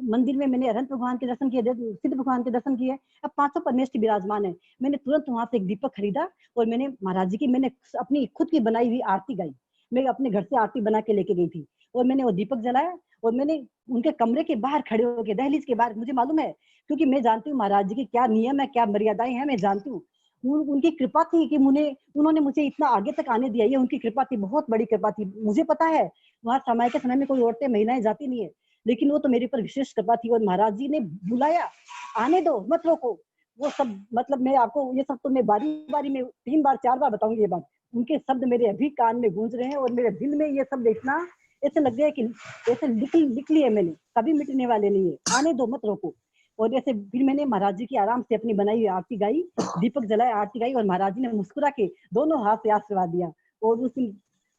मंदिर में मैंने अनंत भगवान के दर्शन किए, सिद्ध भगवान के दर्शन किए, अब 500 परमेष्ठी विराजमान है। मैंने तुरंत वहां से एक दीपक खरीदा और मैंने महाराज जी की मैंने अपनी खुद की बनाई हुई आरती गाई। मैं अपने घर से आरती बना के लेके गई थी और मैंने वो दीपक जलाया और मैंने उनके कमरे के बाहर खड़े होकर, दहलीज के बाहर, मुझे मालूम है क्योंकि मैं जानती हूँ महाराज जी की क्या नियम है, क्या मर्यादाएं हैं, मैं जानती हूँ। उनकी कृपा थी कि उन्होंने मुझे इतना आगे तक आने दिया, ये उनकी कृपा थी, बहुत बड़ी कृपा थी। मुझे पता है वहां समय के समय में कोई औरतें महिलाएं जाती नहीं है, लेकिन वो तो मेरे पर विशेष कृपा थी। और महाराज जी ने बुलाया, आने दो, मत रोको। वो सब मतलब मैं आपको ये सब तो मैं बारी बारी में 3 बार 4 बार बताऊंगी ये बात। उनके शब्द मेरे अभी कान में गूंज रहे हैं और मेरे दिल में ये सब देखना ऐसे लग गया कि ऐसे लिख लिया मैंने, कभी मिटने वाले नहीं है, आने दो, मत रोको। और ऐसे फिर मैंने महाराज जी की आराम से अपनी बनाई हुई आरती गाई, दीपक जलाए, आरती गाई, और महाराज जी ने मुस्कुरा के दोनों हाथ से आशीर्वाद दिया। और उस दिन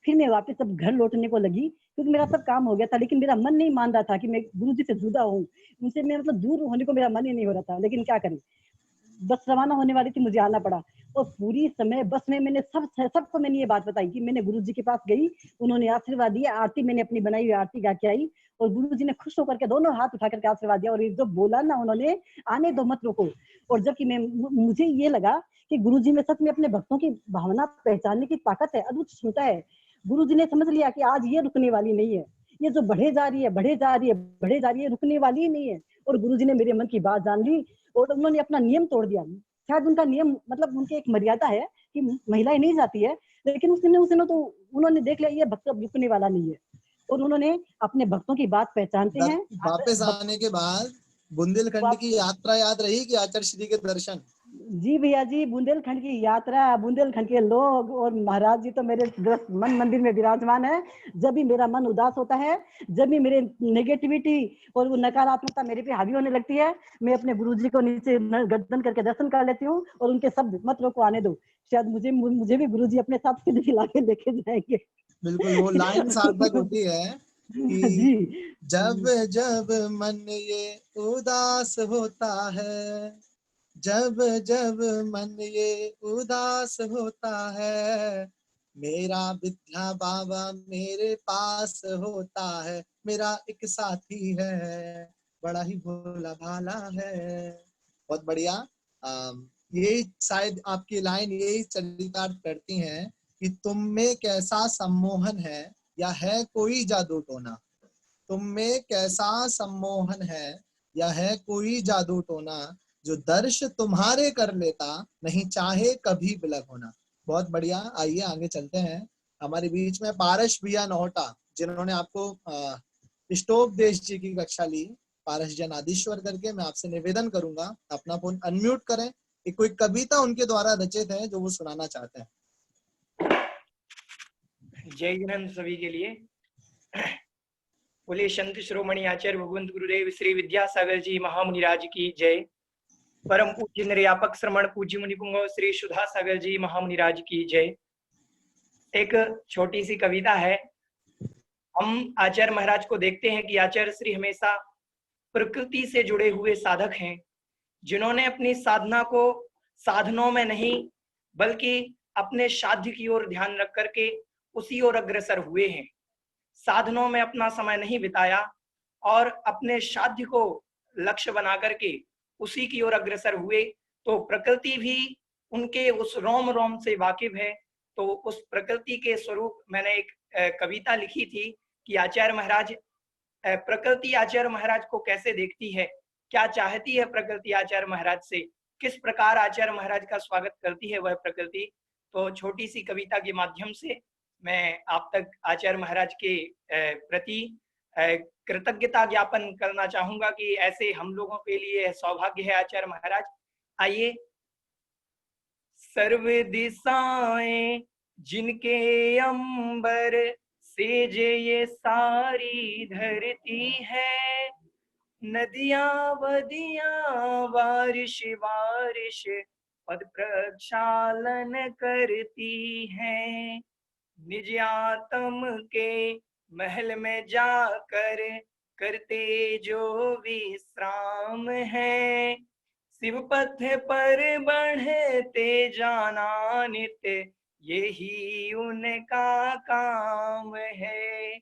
फिर मैं वापस अब घर लौटने को लगी, क्योंकि मेरा सब काम हो गया था, लेकिन मेरा मन नहीं मान रहा था कि मैं गुरु जी से जुदा हूँ, उनसे मैं मतलब दूर होने को मेरा मन ही नहीं हो रहा था। लेकिन क्या करें, बस रवाना होने वाली थी, मुझे आना पड़ा। और पूरी समय बस में मैंने सबको मैंने ये बात बताई कि मैंने गुरु जी के पास गई, उन्होंने आशीर्वाद दिया, आरती मैंने अपनी बनाई हुई आरती गा के आई। और गुरुजी ने खुश होकर के दोनों हाथ उठा करके आशीर्वाद दिया। और ये जो बोला ना उन्होंने, आने दो मत रोको। और जबकि मुझे ये लगा कि गुरुजी में सच में अपने भक्तों की भावना पहचानने की ताकत है, अद्भुत क्षमता है। गुरुजी ने समझ लिया कि आज ये रुकने वाली नहीं है, ये जो बढ़े जा रही है, बढ़े जा रही है, बढ़े जा रही है, रुकने वाली ही नहीं है। और गुरुजी ने मेरे मन की बात जान ली और उन्होंने अपना नियम तोड़ दिया। शायद उनका नियम मतलब उनकी एक मर्यादा है कि महिलाएं नहीं जाती है, लेकिन उसने तो उन्होंने देख लिया ये भक्त रुकने वाला नहीं है। और उन्होंने अपने भक्तों की बात पहचानते हैं। वापस आने के बाद बुंदेलखंड की यात्रा याद रही कि आचार्य श्री के दर्शन? जी भैया जी, बुंदेलखंड की यात्रा, बुंदेलखंड के लोग और महाराज जी तो मेरे मन मंदिर में विराजमान है। जब भी मेरा मन उदास होता है, जब भी मेरे नेगेटिविटी और वो नकारात्मकता मेरे पे हावी होने लगती है, मैं अपने गुरुजी को नीचे गर्दन करके दर्शन कर लेती हूँ और उनके शब्द मत रोको आने दो, शायद मुझे भी गुरुजी अपने साथ खिला के लेके जाएंगे। बिल्कुल, वो लाइन सार्थक होती है कि जी, जब जब मन ये उदास होता है, जब जब मन ये उदास होता है, मेरा विद्या बाबा मेरे पास होता है, मेरा एक साथी है, बड़ा ही भोला भाला है। बहुत बढ़िया। ये शायद आपकी लाइन यही चरितार्थ करती हैं कि तुम में कैसा सम्मोहन है या है कोई जादू टोना। तुम में कैसा सम्मोहन है या है कोई जादू टोना, जो दर्श तुम्हारे कर लेता, नहीं चाहे कभी बिलग होना। बहुत बढ़िया। आइए आगे चलते हैं। हमारे बीच में पारस भैया नोहटा, जिन्होंने आपको इष्टोपदेश जी की कक्षा ली, पारस जन आदिश्वर करके। मैं आपसे निवेदन करूंगा अपना फोन अनम्यूट करें, कोई कविता उनके द्वारा रचित है जो वो सुनाना चाहते हैं। जय जिनेंद्र सभी के लिए। बोले संत शिरोमणि आचार्य भगवंत गुरुदेव श्री विद्यासागर जी महामुनिराज की जय। परम पूज्य निर्यापक श्रमण पूज्य मुनि पुंगव श्री सुधा सागर जी महामुनिराज की जय। एक छोटी सी कविता है। हम आचार्य महाराज को देखते हैं कि आचार्य श्री हमेशा प्रकृति से जुड़े हुए साधक हैं, जिन्होंने अपनी साधना को साधनों में नहीं बल्कि अपने साध्य की ओर ध्यान रख करके उसी ओर अग्रसर हुए हैं। साधनों में अपना समय नहीं बिताया और अपने साध्य को लक्ष्य बना करके उसी की ओर अग्रसर हुए। तो प्रकृति भी उनके उस रोम रोम से वाकिफ है। तो उस प्रकृति के स्वरूप मैंने एक कविता लिखी थी कि आचार्य महाराज, प्रकृति आचार्य महाराज को कैसे देखती है, क्या चाहती है प्रकृति आचार्य महाराज से, किस प्रकार आचार्य महाराज का स्वागत करती है वह प्रकृति। तो छोटी सी कविता के माध्यम से मैं आप तक आचार्य महाराज के प्रति कृतज्ञता ज्ञापन करना चाहूंगा कि ऐसे हम लोगों के लिए सौभाग्य है आचार्य महाराज। आइए। सर्व दिशाएं जिनके अंबर से जे ये सारी धरती है, नदियां वदियां बारिश बारिश पद प्रक्षालन करती हैं। निज आत्म के महल में जाकर करते जो विश्राम है, शिव पथ पर बढ़ते जाना नित्य यही उनका काम है।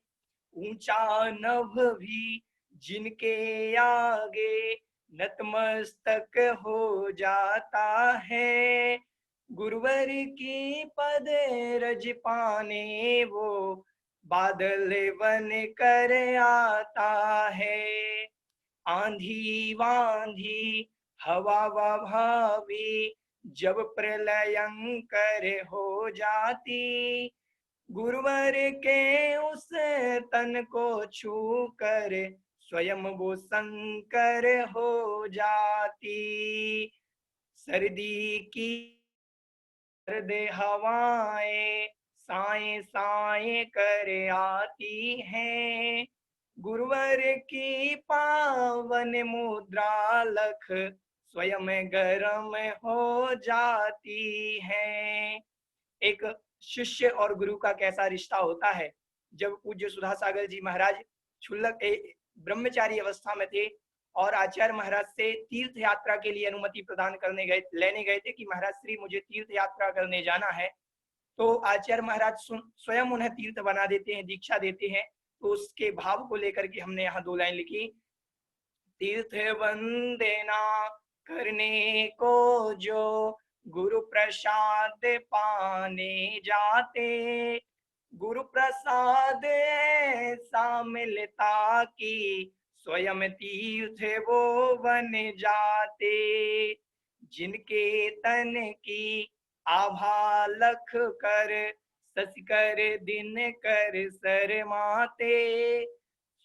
ऊंचा नभ भी जिनके आगे नतमस्तक हो जाता है, गुरुवर की पद रज पाने वो बादल बन कर आता है। आंधी वांधी हवा भावी जब प्रलयंकर हो जाती, गुरुवर के उस तन को छू कर स्वयं वो शंकर हो जाती। सर्दी की सर्द हवाएं साए साए कर आती हैं, गुरुवर की पावन मुद्रा लख स्वयं गरम हो जाती है। एक शिष्य और गुरु का कैसा रिश्ता होता है। जब पूज्य सुधा सागर जी महाराज क्षुल्लक ब्रह्मचारी अवस्था में थे और आचार्य महाराज से तीर्थ यात्रा के लिए अनुमति प्रदान लेने गए थे कि महाराज श्री मुझे तीर्थ यात्रा करने जाना है, तो आचार्य महाराज स्वयं उन्हें तीर्थ बना देते हैं, दीक्षा देते हैं। उसके भाव को लेकर के हमने यहाँ 2 लाइन लिखी। तीर्थ वंदना करने को जो गुरु प्रसाद पाने जाते, गुरु प्रसाद ऐसा मिलता कि स्वयं तीर्थ वो बन जाते। जिनके तन की आभा लख कर शशि कर दिन कर शरमाते,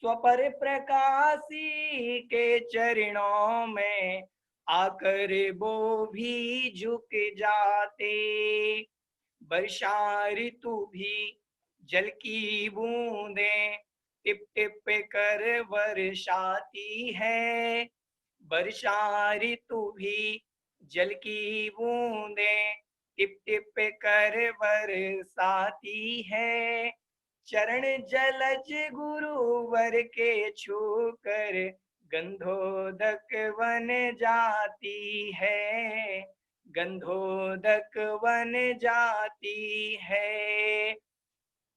स्वपर प्रकाशी के चरणों में आकर वो भी झुक जाते। वर्षा ऋतु भी जल की बूंदें टिप टिप कर वर्षाती है, वर्षा ऋतु भी जल की बूंदें टिप टिप कर बरसाती है। चरण जलज गुरुवर के छूकर गंधोदक बन जाती है, गंधोदक बन जाती है।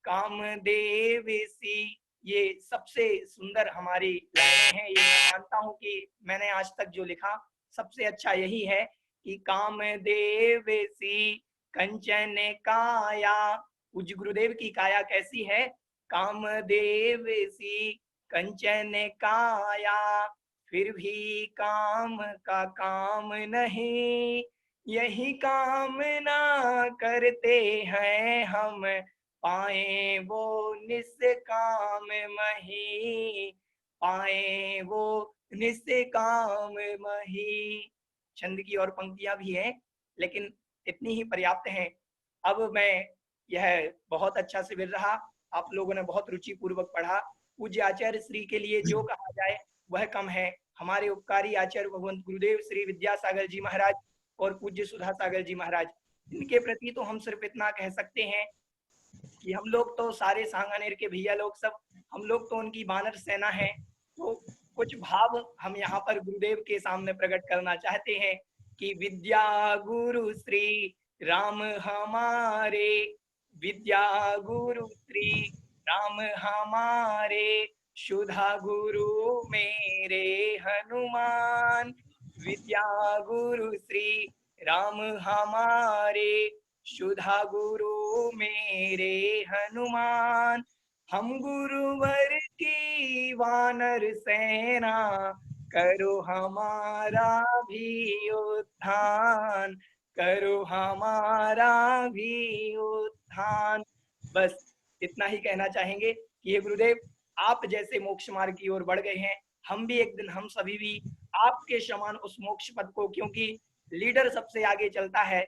कामदेव सी, ये सबसे सुंदर हमारी लाइनें हैं। ये मैं मानता हूं कि मैंने आज तक जो लिखा सबसे अच्छा यही है कि कामदेव सी कंचन काया। पूज्य गुरुदेव की काया कैसी है? कामदेव सी कंचन काया, फिर भी काम का काम नहीं, यही कामना करते हैं हम, पाए वो निष्काम मही, पाए वो निष्काम मही। छंद की और पंक्तियां भी हैं, लेकिन इतनी ही पर्याप्त हैं। अब मैं, यह बहुत अच्छा शिविर रहा, आप लोगों ने बहुत रुचि पूर्वक पढ़ा। पूज्य आचार्य श्री के लिए जो कहा जाए वह कम है। हमारे उपकारी आचार्य भगवंत गुरुदेव श्री विद्यासागर जी महाराज और पूज्य सुधा सागर जी महाराज, इनके प्रति तो हम सिर्फ इतना कह सकते हैं कि हम लोग तो सारे सांगानेर के भैया लोग सब, हम लोग तो उनकी बानर सेना है। तो कुछ भाव हम यहाँ पर गुरुदेव के सामने प्रकट करना चाहते हैं कि विद्या गुरु श्री राम हमारे, विद्या गुरु श्री राम हमारे, सुधा गुरु मेरे हनुमान, विद्या गुरु श्री राम हमारे, सुधा गुरु मेरे हनुमान। हम गुरुवर की वानर सेना, करो हमारा भी उत्थान, करो हमारा भी उत्थान। बस इतना ही कहना चाहेंगे कि हे गुरुदेव, आप जैसे मोक्ष मार्ग की ओर बढ़ गए हैं, हम भी एक दिन, हम सभी भी आपके समान उस मोक्ष पद को, क्योंकि लीडर सबसे आगे चलता है,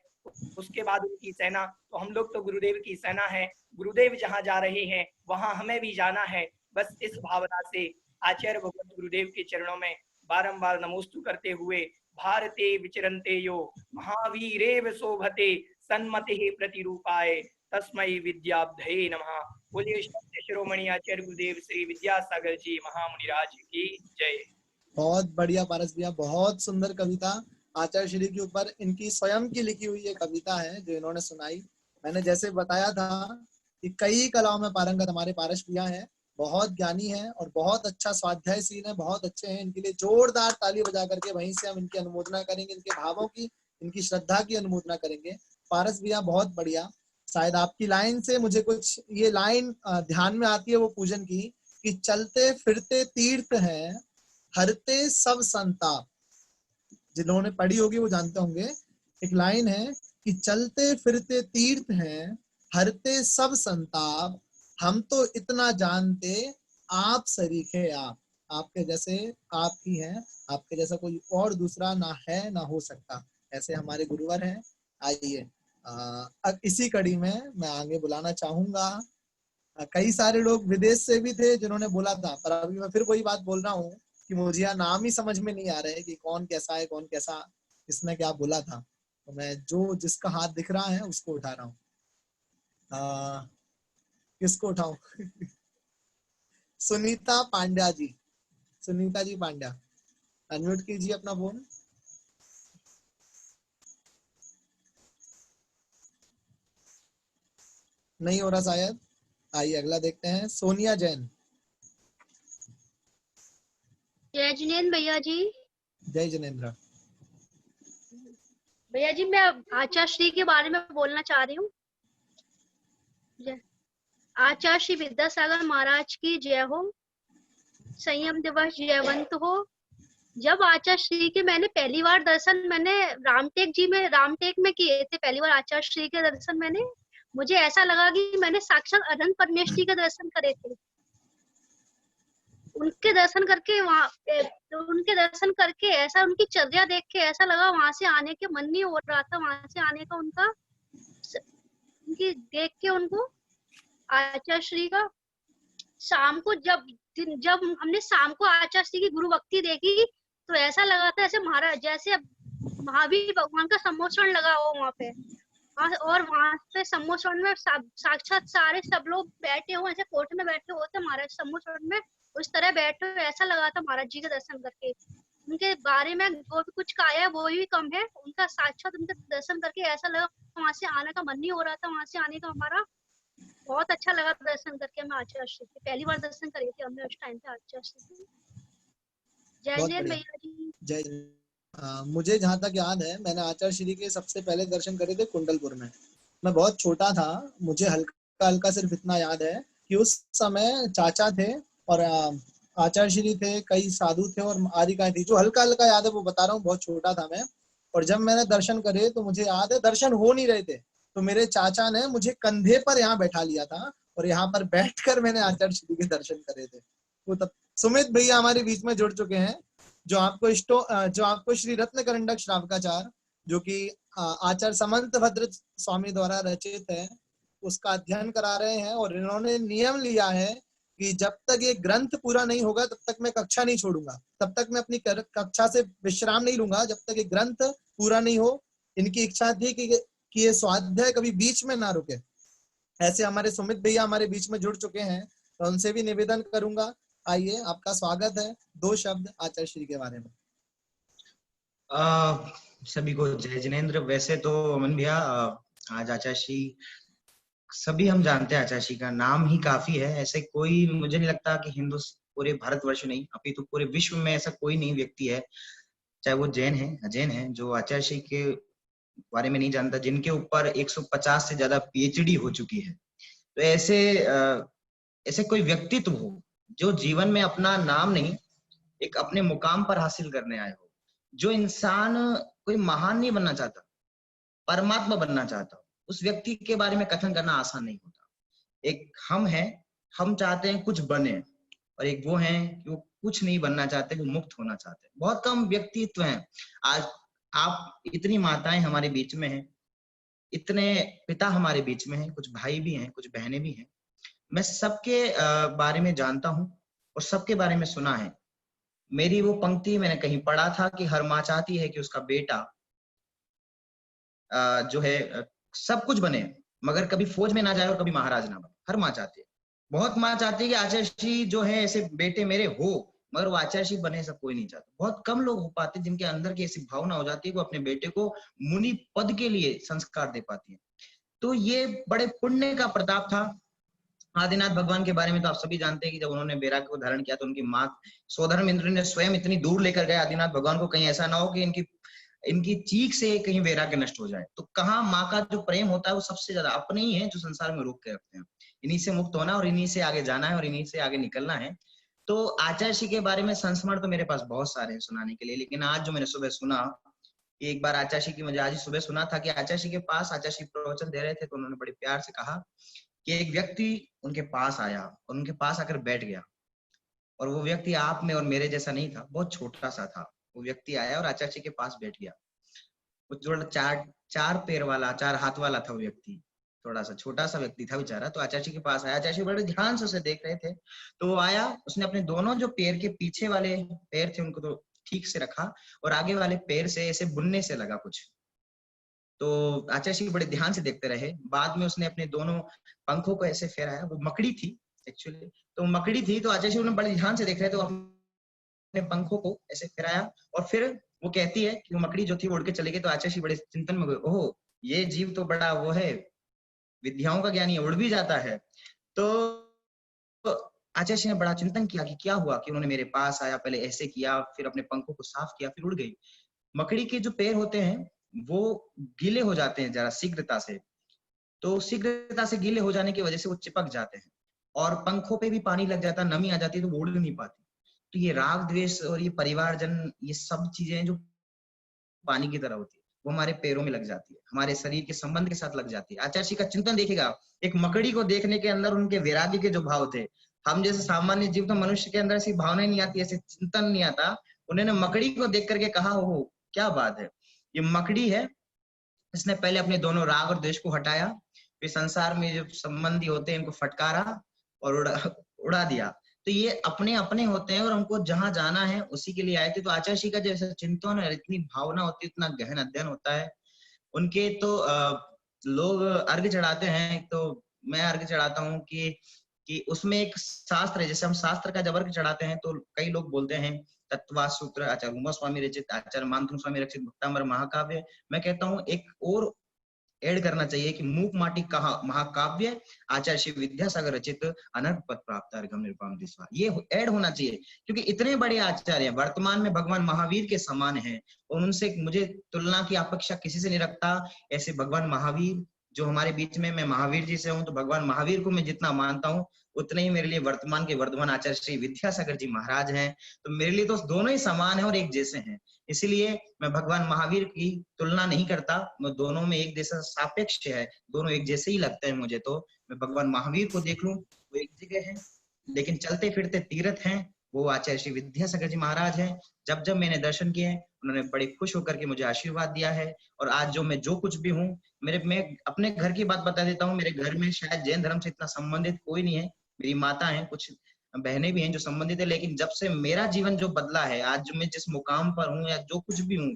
उसके बाद उनकी सेना, तो हम लोग तो गुरुदेव की सेना है। गुरुदेव जहाँ जा रहे हैं वहां हमें भी जाना है। बस इस भावना से आचार्य भगवत गुरुदेव के चरणों में बारंबार नमोस्तु करते हुए, भारते विचरन्ते यो महावीरेव शोभते सन्मते प्रतिरूपाय तस्मै विद्याब्धये नमः। बोलिए शिरोमणि आचार्य गुरुदेव श्री विद्यासागर जी महामुनिराज की जय। बहुत बढ़िया पारस भैया, बहुत सुंदर कविता आचार्य श्री के ऊपर इनकी स्वयं की लिखी हुई ये कविता है जो इन्होंने सुनाई। मैंने जैसे बताया था कि कई कलाओं में पारंगत हमारे पारस भैया हैं, बहुत ज्ञानी हैं और बहुत अच्छा स्वाध्यायशील है, बहुत अच्छे हैं। इनके लिए जोरदार ताली बजा करके वहीं से हम इनकी अनुमोदना करेंगे, इनके भावों की, इनकी श्रद्धा की अनुमोदना करेंगे। पारस भैया बहुत बढ़िया। शायद आपकी लाइन से मुझे कुछ ये लाइन ध्यान में आती है वो पूजन की, कि चलते फिरते तीर्थ हैं हरते सब संताप। जिन्होंने पढ़ी होगी वो जानते होंगे। एक लाइन है कि चलते फिरते तीर्थ हैं हरते सब संताप, हम तो इतना जानते आप सरीखे आप। आपके जैसे आप ही हैं, आपके जैसा कोई और दूसरा ना है ना हो सकता, ऐसे हमारे गुरुवर हैं। आइए अब इसी कड़ी में मैं आगे बुलाना चाहूंगा, कई सारे लोग विदेश से भी थे जिन्होंने बोला था, पर अभी मैं फिर वही बात बोल रहा हूँ कि मुझे यहाँ नाम ही समझ में नहीं आ रहा है कि कौन कैसा है, कौन कैसा, किसने क्या बोला था। तो मैं जो जिसका हाथ दिख रहा है उसको उठा रहा हूँ। किसको उठाऊं? सुनीता पांड्या जी, सुनीता जी पांड्या, अनम्यूट कीजिए अपना फोन। नहीं हो रहा शायद। आइए अगला देखते हैं, सोनिया जैन। जय जिनेन्द्र भैया जी। जय जिनेन्द्र। भैया जी मैं आचार्य श्री के बारे में बोलना चाह रही हूँ। आचार्य श्री विद्यासागर महाराज की जय हो। संयम दिवस जयवंत हो। जब आचार्य श्री के मैंने पहली बार दर्शन मैंने रामटेक में किए थे। पहली बार आचार्य श्री के दर्शन मुझे ऐसा लगा कि मैंने साक्षात अनंत परमेश्वरी के दर्शन करे थे। उनके दर्शन करके ऐसा उनकी चर्या देख के ऐसा लगा वहां से आने के मन नहीं हो रहा था। वहां से आने का उनकी देख के उनको आचार्य श्री का शाम को जब हमने शाम को आचार्य श्री की गुरु भक्ति देखी तो ऐसा लगा था जैसे महावीर भगवान का सम्मोचन लगा हो वहां पे। और वहां पे सम्मोचन में साक्षात सारे सब लोग बैठे हुए ऐसे कोर्ट में बैठे होते महाराज सम्मोचन में उस तरह बैठे हुए ऐसा लगा था महाराज जी के दर्शन करके। उनके बारे में जो भी कुछ कहा है वो भी कम है। उनका साक्षात उनके दर्शन करके ऐसा लगा वहां से आने का मन नहीं हो रहा था। वहां से आने का हमारा बहुत अच्छा लगा दर्शन करके। हमें आचार्य श्री के पहली बार दर्शन करे थे हमने उस टाइम पे आचार्य श्री। जय जिनेन्द्र भैया जी। जय। मुझे जहाँ तक याद है मैंने आचार्य श्री के सबसे पहले दर्शन करे थे कुंडलपुर में। मैं बहुत छोटा था। मुझे हल्का हल्का सिर्फ इतना याद है कि उस समय चाचा थे और आचार्य श्री थे, कई साधु थे और आरिकाएं थी। जो हल्का हल्का याद है वो बता रहा हूँ। बहुत छोटा था मैं। और जब मैंने दर्शन करे तो मुझे याद है दर्शन हो नहीं रहे थे तो मेरे चाचा ने मुझे कंधे पर यहाँ बैठा लिया था और यहाँ पर बैठकर मैंने आचार्य श्री के दर्शन करे थे। वो तब सुमित भैया हमारे बीच में जुड़ चुके हैं जो आपको श्री रत्न करंडक श्रावकाचार जो कि आचार्य समंत भद्र स्वामी द्वारा रचित है उसका अध्ययन करा रहे हैं। और इन्होंने नियम लिया है कि जब तक ये ग्रंथ पूरा नहीं होगा तब तक मैं कक्षा नहीं छोड़ूंगा, तब तक मैं अपनी कक्षा से विश्राम नहीं लूंगा जब तक ये ग्रंथ पूरा नहीं हो। इनकी इच्छा थी कि ये स्वाध्याय कभी बीच में ना रुके। ऐसे हमारे सुमित भैया हमारे बीच में जुड़ चुके हैं तो उनसे भी निवेदन करूंगा। आइए आपका स्वागत है। 2 शब्द आचार्य श्री के बारे में। सभी को जय जिनेन्द्र। वैसे तो अमन भैया आज आचार्य श्री सभी हम जानते हैं। आचार्य श्री का नाम ही काफी है। ऐसे कोई मुझे नहीं लगता कि पूरे भारतवर्ष नहीं अपितु पूरे विश्व में ऐसा कोई नहीं व्यक्ति है चाहे वो जैन है अजैन है जो आचार्य श्री के बारे में नहीं जानता, जिनके ऊपर 150 से ज्यादा पीएचडी हो चुकी है। तो ऐसे कोई व्यक्तित्व हो जो जीवन में अपना नाम नहीं एक अपने मुकाम पर हासिल करने आए हो। जो इंसान कोई महान नहीं बनना चाहता, परमात्मा बनना चाहता, उस व्यक्ति के बारे में कथन करना आसान नहीं होता। एक हम चाहते हैं कुछ बने और एक वो हैं कि वो कुछ नहीं बनना चाहते, वो मुक्त होना चाहते हैं। बहुत कम व्यक्तित्व हैं। आज आप इतनी माताएं हमारे बीच में हैं, इतने पिता हमारे बीच में हैं, कुछ भाई भी हैं, कुछ बहनें भी हैं। मैं सबके बारे में जानता हूं और सबके बारे में सुना है। मेरी वो पंक्ति मैंने कहीं पढ़ा था कि हर माँ चाहती है कि उसका बेटा जो है सब कुछ बने मगर कभी फौज में ना जाए और कभी महाराज ना बने। हर माँ चाहती है। बहुत माँ चाहती है कि आचार्य श्री जो है ऐसे बेटे मेरे हो, मगर वो आचार्य श्री बने सब कोई नहीं चाहता। बहुत कम लोग हो पाते जिनके अंदर की ऐसी भावना हो जाती है कि वो अपने बेटे को मुनि पद के लिए संस्कार दे पाती है। तो ये बड़े पुण्य का प्रताप था। आदिनाथ भगवान के बारे में तो आप सभी जानते हैं कि जब उन्होंने वैराग्य को धारण किया तो उनकी माँ सौधर्म इंद्र ने स्वयं इतनी दूर लेकर गए आदिनाथ भगवान को, कहीं ऐसा ना हो कि इनकी चीख से कहीं वैराग्य नष्ट हो जाए। तो कहाँ माँ का जो प्रेम होता है वो सबसे ज्यादा अपने ही है जो संसार में रोक के रखते हैं। इन्हीं से मुक्त होना और इन्हीं से आगे जाना है और इन्हीं से आगे निकलना है। तो आचार्य श्री के बारे में संस्मरण तो मेरे पास बहुत सारे हैं सुनाने के लिए, लेकिन आज जो मैंने सुबह सुना, एक बार आचार्य श्री की मुझे आज ही सुबह सुना था कि आचार्य श्री के पास आचार्य श्री प्रवचन दे रहे थे तो उन्होंने बड़े प्यार से कहा कि एक व्यक्ति उनके पास आया और उनके पास आकर बैठ गया। और वो व्यक्ति आप में और मेरे जैसा नहीं था, बहुत छोटा सा था। वो व्यक्ति आया और आचार्य जी के पास बैठ गया। वो जो चार पैर वाला 4 हाथ वाला था वो व्यक्ति, थोड़ा सा छोटा सा व्यक्ति था बेचारा। तो आचार्य जी के पास आया। आचार्य जी बड़े ध्यान से उसे देख रहे थे। तो वो आया, उसने अपने दोनों जो पैर के पीछे वाले पैर थे उनको तो ठीक से रखा और आगे वाले पैर से ऐसे बुनने से लगा कुछ। तो आचार्य जी बड़े ध्यान से देखते रहे। बाद में उसने अपने दोनों पंखों को ऐसे फहराया। वो मकड़ी थी एक्चुअली, तो मकड़ी थी। तो आचार्य जी उन्हें बड़े ध्यान से देख रहे थे। तो अपने पंखों को ऐसे फहराया और फिर वो कहती है कि वो मकड़ी जो थी उड़ के चली गई। तो आचार्य जी बड़े चिंतन में गए, ओह ये जीव तो बड़ा वो है, विद्याओं का ज्ञानी, उड़ भी जाता है। तो आचार्य जी ने बड़ा चिंतन किया कि क्या हुआ कि उन्होंने मेरे पास आया, पहले ऐसे किया, फिर अपने पंखों को साफ किया, फिर उड़ गई। मकड़ी के जो पैर होते हैं वो गीले हो जाते हैं जरा शीघ्रता से, तो शीघ्रता से गीले हो जाने की वजह से वो चिपक जाते हैं और पंखों पे भी पानी लग जाता है, नमी आ जाती है तो वो उड़ नहीं पाती। तो ये राग द्वेष और ये परिवारजन, ये सब चीजें जो पानी की तरह होती है वो हमारे पैरों में लग जाती है, हमारे शरीर के संबंध के साथ लग जाती है। आचार्य जी का चिंतन देखिएगा, एक मकड़ी को देखने के अंदर उनके वैराग्य के जो भाव थे, हम जैसे सामान्य जीव तो मनुष्य के अंदर ऐसी भावना नहीं आती, ऐसे चिंतन नहीं आता। उन्होंने मकड़ी को देख करके कहा, हो क्या बात है, ये मकड़ी है, इसने पहले अपने दोनों राग और द्वेष को हटाया, फिर संसार में जो संबंधी होते हैं इनको फटकारा और उड़ा दिया। तो ये अपने अपने होते हैं और हमको जहां जाना है उसी के लिए आए थे। तो आचार्य जी का जैसा चिंतन और इतनी भावना होती है, इतना गहन अध्ययन होता है उनके। तो लोग अर्घ चढ़ाते हैं, तो मैं अर्घ चढ़ाता हूँ कि उसमें एक शास्त्र है, जैसे हम शास्त्र का जब अर्घ चढ़ाते हैं तो कई लोग बोलते हैं तत्वा सूत्र आचार्य उमा स्वामी रचित, आचार्य मानथुम स्वामी रचित भक्तामर महाकाव्य। मैं कहता हूँ एक और ऐड करना चाहिए कि मूक माटी कहा महाकाव्य आचार्य श्री विद्यासागर रचित अनर्घ पद प्राप्त अर्घम निरुपम दिशा, ये ऐड होना चाहिए, क्योंकि इतने बड़े आचार्य वर्तमान में भगवान महावीर के समान हैं और उनसे मुझे तुलना की अपेक्षा किसी से नहीं रखता। ऐसे भगवान महावीर जो हमारे बीच में, मैं महावीर जी से हूँ तो भगवान महावीर को मैं जितना मानता हूँ उतने ही मेरे लिए वर्तमान के वर्धमान आचार्य श्री विद्यासागर जी महाराज हैं। तो मेरे लिए तो दोनों ही समान है और एक जैसे हैं, इसलिए मैं भगवान महावीर की तुलना नहीं करता, मैं दोनों में एक जैसा सापेक्ष है, दोनों एक जैसे ही लगते हैं मुझे। तो मैं भगवान महावीर को देख लूं वो एक जगह है, लेकिन चलते फिरते तीर्थ हैं वो आचार्य श्री विद्यासागर जी महाराज हैं। जब जब मैंने दर्शन किए उन्होंने बड़े खुश होकर के मुझे आशीर्वाद दिया है। और आज जो मैं जो कुछ भी हूँ, मैं अपने घर की बात बता देता हूँ, मेरे घर में शायद जैन धर्म से इतना संबंधित कोई नहीं है, मेरी माता है, कुछ बहनें भी हैं जो संबंधित है, लेकिन जब से मेरा जीवन जो बदला है, आज जो मैं जिस मुकाम पर हूँ या जो कुछ भी हूँ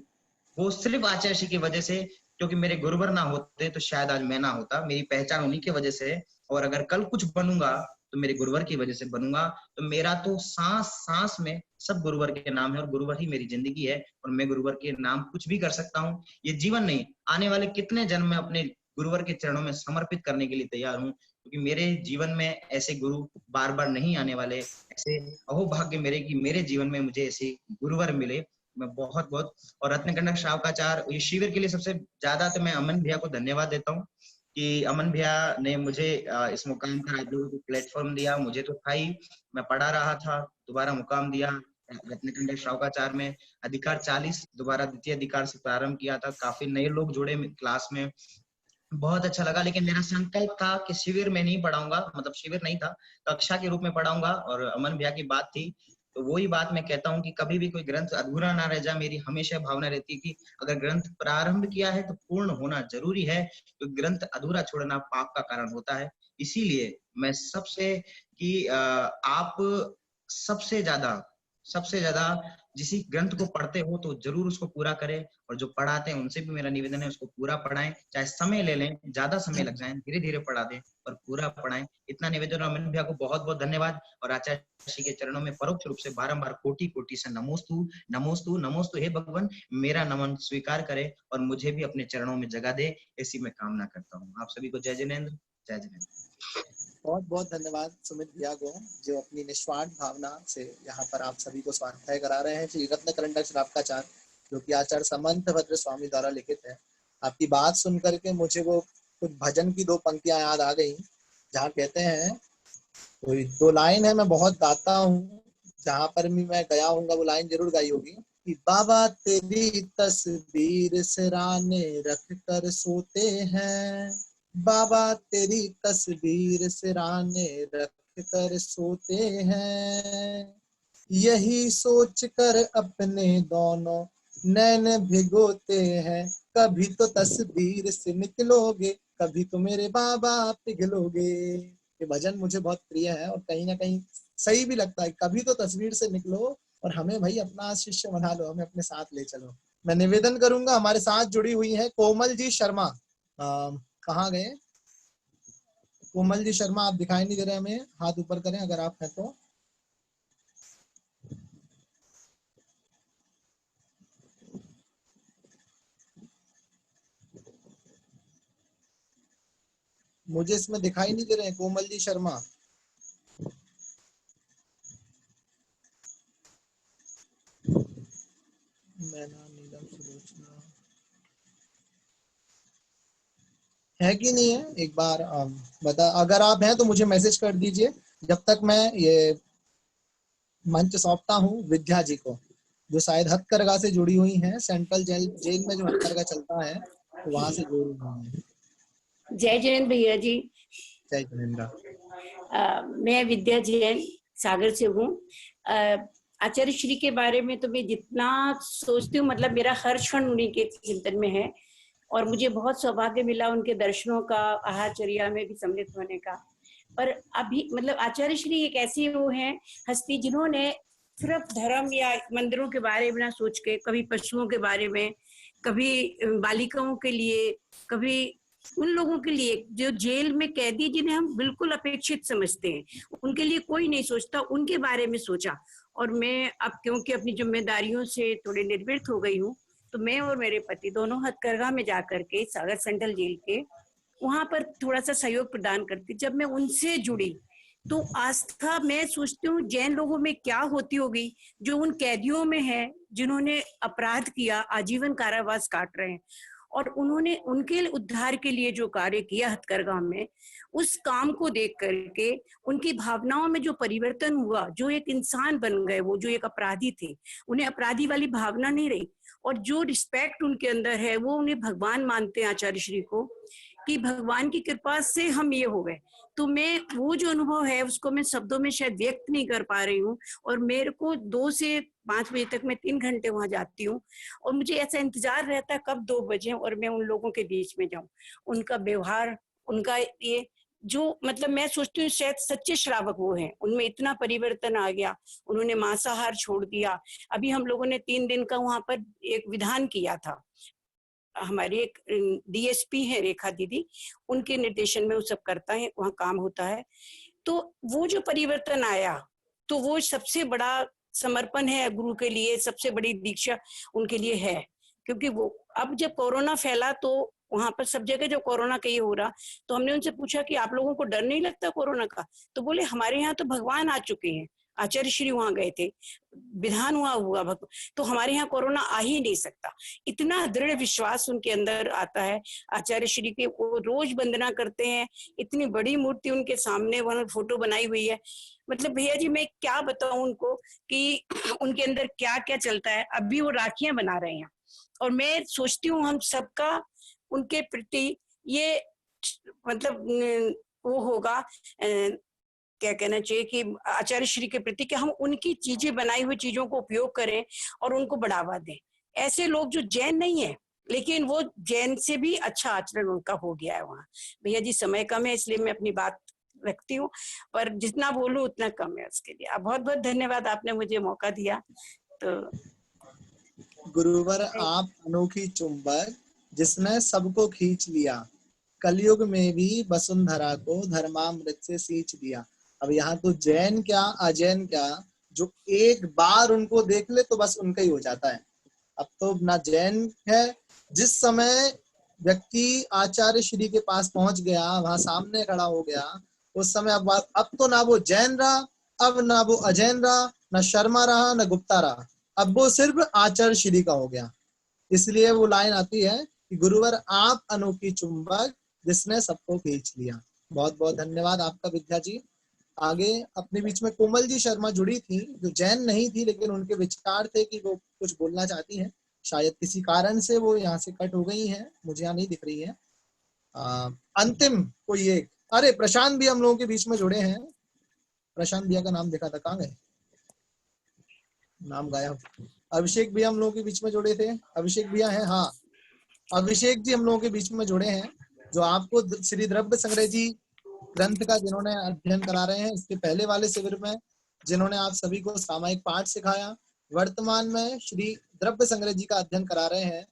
वो सिर्फ आचार्य जी की वजह से, क्योंकि मेरे गुरुवर ना होते तो शायद आज मैं ना होता, मेरी पहचान उन्हीं की वजह से है। और अगर कल कुछ बनूंगा तो मेरे गुरुवर की वजह से बनूंगा। तो मेरा तो सांस सांस में सब गुरुवर के नाम है और गुरुवर ही मेरी जिंदगी है और मैं गुरुवर के नाम कुछ भी कर सकता हूँ। ये जीवन नहीं, आने वाले कितने जन्म में अपने गुरुवर के चरणों में समर्पित करने के लिए तैयार हूँ, क्योंकि मेरे जीवन में ऐसे गुरु बार बार नहीं आने वाले। ऐसे अहोभाग्य मेरे कि मेरे जीवन में मुझे ऐसे गुरुवर मिले। मैं बहुत बहुत और रत्नकंडक श्रावकाचार ये शिविर के लिए सबसे ज्यादा तो मैं अमन भैया को धन्यवाद देता हूँ कि अमन भैया ने मुझे इस मुकाम पर आप लोगों को प्लेटफॉर्म दिया। मुझे तो था ही, मैं पढ़ा रहा था, दोबारा मुकाम दिया रत्नकंडक श्रावकाचार में। अधिकार 40 दोबारा द्वितीय अधिकार से प्रारंभ किया था, काफी नए लोग जुड़े क्लास में, बहुत अच्छा लगा। लेकिन मेरा संकल्प था कि शिविर में नहीं पढ़ाऊंगा, मतलब शिविर नहीं था, कक्षा के रूप में पढ़ाऊंगा। और अमन भैया की बात थी तो वही बात मैं कहता हूँ कि कभी भी कोई ग्रंथ अधूरा ना रह जाए। मेरी हमेशा भावना रहती है कि अगर ग्रंथ प्रारंभ किया है तो पूर्ण होना जरूरी है, तो ग्रंथ अधूरा छोड़ना पाप का कारण होता है। इसीलिए मैं सबसे कि आप सबसे ज्यादा जिस ग्रंथ को पढ़ते हो तो जरूर उसको पूरा करें, और जो पढ़ाते हैं उनसे भी मेरा निवेदन है उसको पूरा पढ़ाएं, चाहे समय ले लें, ज्यादा समय लग जाए, धीरे धीरे पढ़ा दें पर पूरा पढ़ाएं। इतना निवेदन। अमन भैया को बहुत बहुत धन्यवाद और आचार्य जी के चरणों में परोक्ष रूप से बारंबार कोटि कोटि से नमोस्तु नमोस्तु नमोस्तु। हे भगवान मेरा नमन स्वीकार करे और मुझे भी अपने चरणों में जगह दे, ऐसी मैं कामना करता हूँ। आप सभी को जय जिनेंद्र, जय जिनेंद्र। बहुत बहुत धन्यवाद सुमित भैया को, जो अपनी निस्वार्थ भावना से यहाँ पर आप सभी को स्वाध्याय करा रहे हैं श्री रत्नकंडक श्रावकाचार, जो कि आचार्य समंत भद्र स्वामी द्वारा लिखित है। आपकी बात सुन करके मुझे वो कुछ भजन की 2 पंक्तियां याद आ गई, जहाँ कहते हैं, कोई 2 लाइन है मैं बहुत गाता हूँ, जहाँ पर भी मैं गया हूँगा वो लाइन जरूर गाई होगी कि बाबा तेरी तस्वीर सिराने रख कर सोते हैं, बाबा तेरी तस्वीर सिराने रख कर सोते हैं, यही सोच कर अपने दोनों नैन भिगोते हैं, कभी तो तस्वीर से निकलोगे, कभी तो मेरे बाबा पिघलोगे। ये भजन मुझे बहुत प्रिय है और कहीं ना कहीं सही भी लगता है, कभी तो तस्वीर से निकलो और हमें भाई अपना शिष्य बना लो, हमें अपने साथ ले चलो। मैं निवेदन करूंगा, हमारे साथ जुड़ी हुई है कोमल जी शर्मा। कहाँ गए कोमल जी शर्मा? आप दिखाई नहीं दे रहे हमें, हाथ ऊपर करें अगर आप हैं तो। मुझे इसमें दिखाई नहीं दे रहे हैं कोमल जी शर्मा। मैना, नीलम, सुलोचना है कि नहीं है, एक बार बता। अगर आप हैं तो मुझे मैसेज कर दीजिए, जब तक मैं ये मंच सौंपता हूँ विद्या जी को, जो शायद हथकरघा से जुड़ी हुई हैं। सेंट्रल जेल में जो हथकरघा चलता है तो वहां से जुड़ी हुई हैं। जय जैन भैया जी। जय जिनेन्द्र। मैं विद्या जैन सागर से हूँ। आचार्य श्री के बारे में तो मैं जितना सोचती हूँ, मतलब मेरा हर क्षण उन्हीं के चिंतन में है, और मुझे बहुत सौभाग्य मिला उनके दर्शनों का, आहारचर्या में भी सम्मिलित होने का। पर अभी मतलब आचार्य श्री एक ऐसी वो हैं हस्ती जिन्होंने सिर्फ धर्म या मंदिरों के बारे में ना सोच के, कभी पशुओं के बारे में, कभी बालिकाओं के लिए, कभी उन लोगों के लिए जो जेल में कैदी जिन्हें हम बिल्कुल अपेक्षित समझते हैं, उनके लिए कोई नहीं सोचता, उनके बारे में सोचा। और मैं अब क्योंकि अपनी जिम्मेदारियों से थोड़ी निर्वृत्त हो गई हूँ, तो मैं और मेरे पति दोनों हथकरघा में जाकर के सागर सेंट्रल जेल के वहां पर थोड़ा सा सहयोग प्रदान करती। जब मैं उनसे जुड़ी तो आस्था, मैं सोचती हूँ जैन लोगों में क्या होती होगी जो उन कैदियों में है जिन्होंने अपराध किया, आजीवन कारावास काट रहे हैं, और उन्होंने उनके उद्धार के लिए जो कार्य किया हथकरघा में, उस काम को देख करके उनकी भावनाओं में जो परिवर्तन हुआ, जो एक इंसान बन गए, वो जो एक अपराधी थे उन्हें अपराधी वाली भावना नहीं रही, और जो रिस्पेक्ट उनके अंदर है वो उन्हें भगवान मानते हैं आचार्य श्री को, कि भगवान की कृपा से हम ये हो गए। तो मैं वो जो अनुभव है उसको मैं शब्दों में शायद व्यक्त नहीं कर पा रही हूँ, और मेरे को 2 से 5 बजे तक मैं 3 घंटे वहां जाती हूँ, और मुझे ऐसा इंतजार रहता है कब 2 बजे और मैं उन लोगों के बीच में जाऊं। उनका व्यवहार, उनका ये जो, मतलब मैं सोचती हूँ शायद सच्चे श्रावक वो हैं, उनमें इतना परिवर्तन आ गया, उन्होंने मांसाहार छोड़ दिया। अभी हम लोगों ने 3 दिन का वहां पर एक विधान किया था, हमारी एक डीएसपी है रेखा दीदी, उनके निर्देशन में वो सब करता है, वहाँ काम होता है। तो वो जो परिवर्तन आया, तो वो सबसे बड़ा समर्पण है गुरु के लिए, सबसे बड़ी दीक्षा उनके लिए है। क्योंकि वो अब जब कोरोना फैला तो वहां पर सब जगह जो कोरोना का ये हो रहा, तो हमने उनसे पूछा कि आप लोगों को डर नहीं लगता कोरोना का? तो बोले हमारे यहाँ तो भगवान आ चुके हैं, आचार्य श्री वहां गए थे, विधान हुआ तो हमारे यहाँ कोरोना आ ही नहीं सकता। इतना दृढ़ विश्वास उनके अंदर आता है आचार्य श्री के। वो रोज वंदना करते हैं, इतनी बड़ी मूर्ति उनके सामने, वहां फोटो बनाई हुई है। मतलब भैया जी मैं क्या बताऊं उनको कि उनके अंदर क्या क्या चलता है। अभी वो राखियां बना रहे हैं, और मैं सोचती हूँ हम सबका उनके प्रति ये मतलब वो होगा, क्या कहना चाहिए कि आचार्य श्री के प्रति कि हम उनकी चीजें, बनाई हुई चीजों को उपयोग करें और उनको बढ़ावा दें। ऐसे लोग जो जैन नहीं है लेकिन वो जैन से भी अच्छा आचरण उनका हो गया है वहाँ। भैया जी समय कम है इसलिए मैं अपनी बात रखती हूँ, पर जितना बोलूं उतना कम है। उसके लिए बहुत बहुत धन्यवाद, आपने मुझे मौका दिया। तो गुरुवर आप अनोखी चुंबक जिसने सबको खींच लिया, कलयुग में भी वसुंधरा को धर्मामृत से सींच दिया। अब यहाँ तो जैन क्या अजैन क्या, जो एक बार उनको देख ले तो बस उनका ही हो जाता है। अब तो ना जैन है, जिस समय व्यक्ति आचार्य श्री के पास पहुंच गया, वहां सामने खड़ा हो गया, उस समय अब तो ना वो जैन रहा, अब ना वो अजैन रहा, ना शर्मा रहा, ना गुप्ता रहा, अब वो सिर्फ आचार्य श्री का हो गया। इसलिए वो लाइन आती है कि गुरुवर आप अनोखी चुंबक जिसने सबको खींच लिया। बहुत बहुत धन्यवाद आपका विद्या जी। आगे अपने बीच में कोमल जी शर्मा जुड़ी थी, जो जैन नहीं थी लेकिन उनके विचार थे कि वो कुछ बोलना चाहती हैं। शायद किसी कारण से वो यहाँ से कट हो गई हैं, मुझे यहाँ नहीं दिख रही है। अंतिम कोई एक, अरे प्रशांत भी हम लोगों के बीच में जुड़े हैं। प्रशांत भैया का नाम देखा था, कहाँ गए, नाम गायब। अभिषेक भी हम लोगों के बीच में जुड़े थे, अभिषेक भैया हैं, हाँ अभिषेक जी हम लोगों के बीच में जुड़े हैं, जो आपको श्री द्रव्य संग्रह जी ग्रंथ का जिन्होंने अध्ययन करा रहे हैं। इसके पहले वाले शिविर में जिन्होंने आप सभी को सामायिक पाठ सिखाया, वर्तमान में श्री द्रव्य संग्रह जी का अध्ययन करा रहे हैं।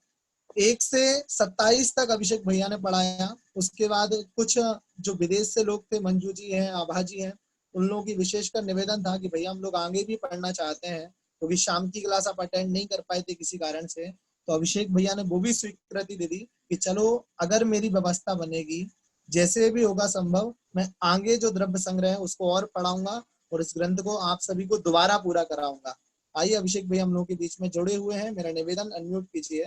1 से 27 तक अभिषेक भैया ने पढ़ाया। उसके बाद कुछ जो विदेश से लोग थे, मंजू जी हैं, आभा जी हैं, उन लोगों की विशेषकर निवेदन था कि भैया हम लोग आगे भी पढ़ना चाहते हैं, क्योंकि शाम की क्लास आप अटेंड नहीं कर पाए थे किसी कारण से। तो अभिषेक भैया ने वो भी स्वीकृति दे दी कि चलो अगर मेरी व्यवस्था बनेगी, जैसे भी होगा संभव, मैं आगे जो द्रव्य संग्रह है उसको और पढ़ाऊंगा और इस ग्रंथ को आप सभी को दोबारा पूरा कराऊंगा। आइए अभिषेक भाई हम लोगों के बीच में जुड़े हुए हैं, मेरा निवेदन अनम्यूट कीजिए।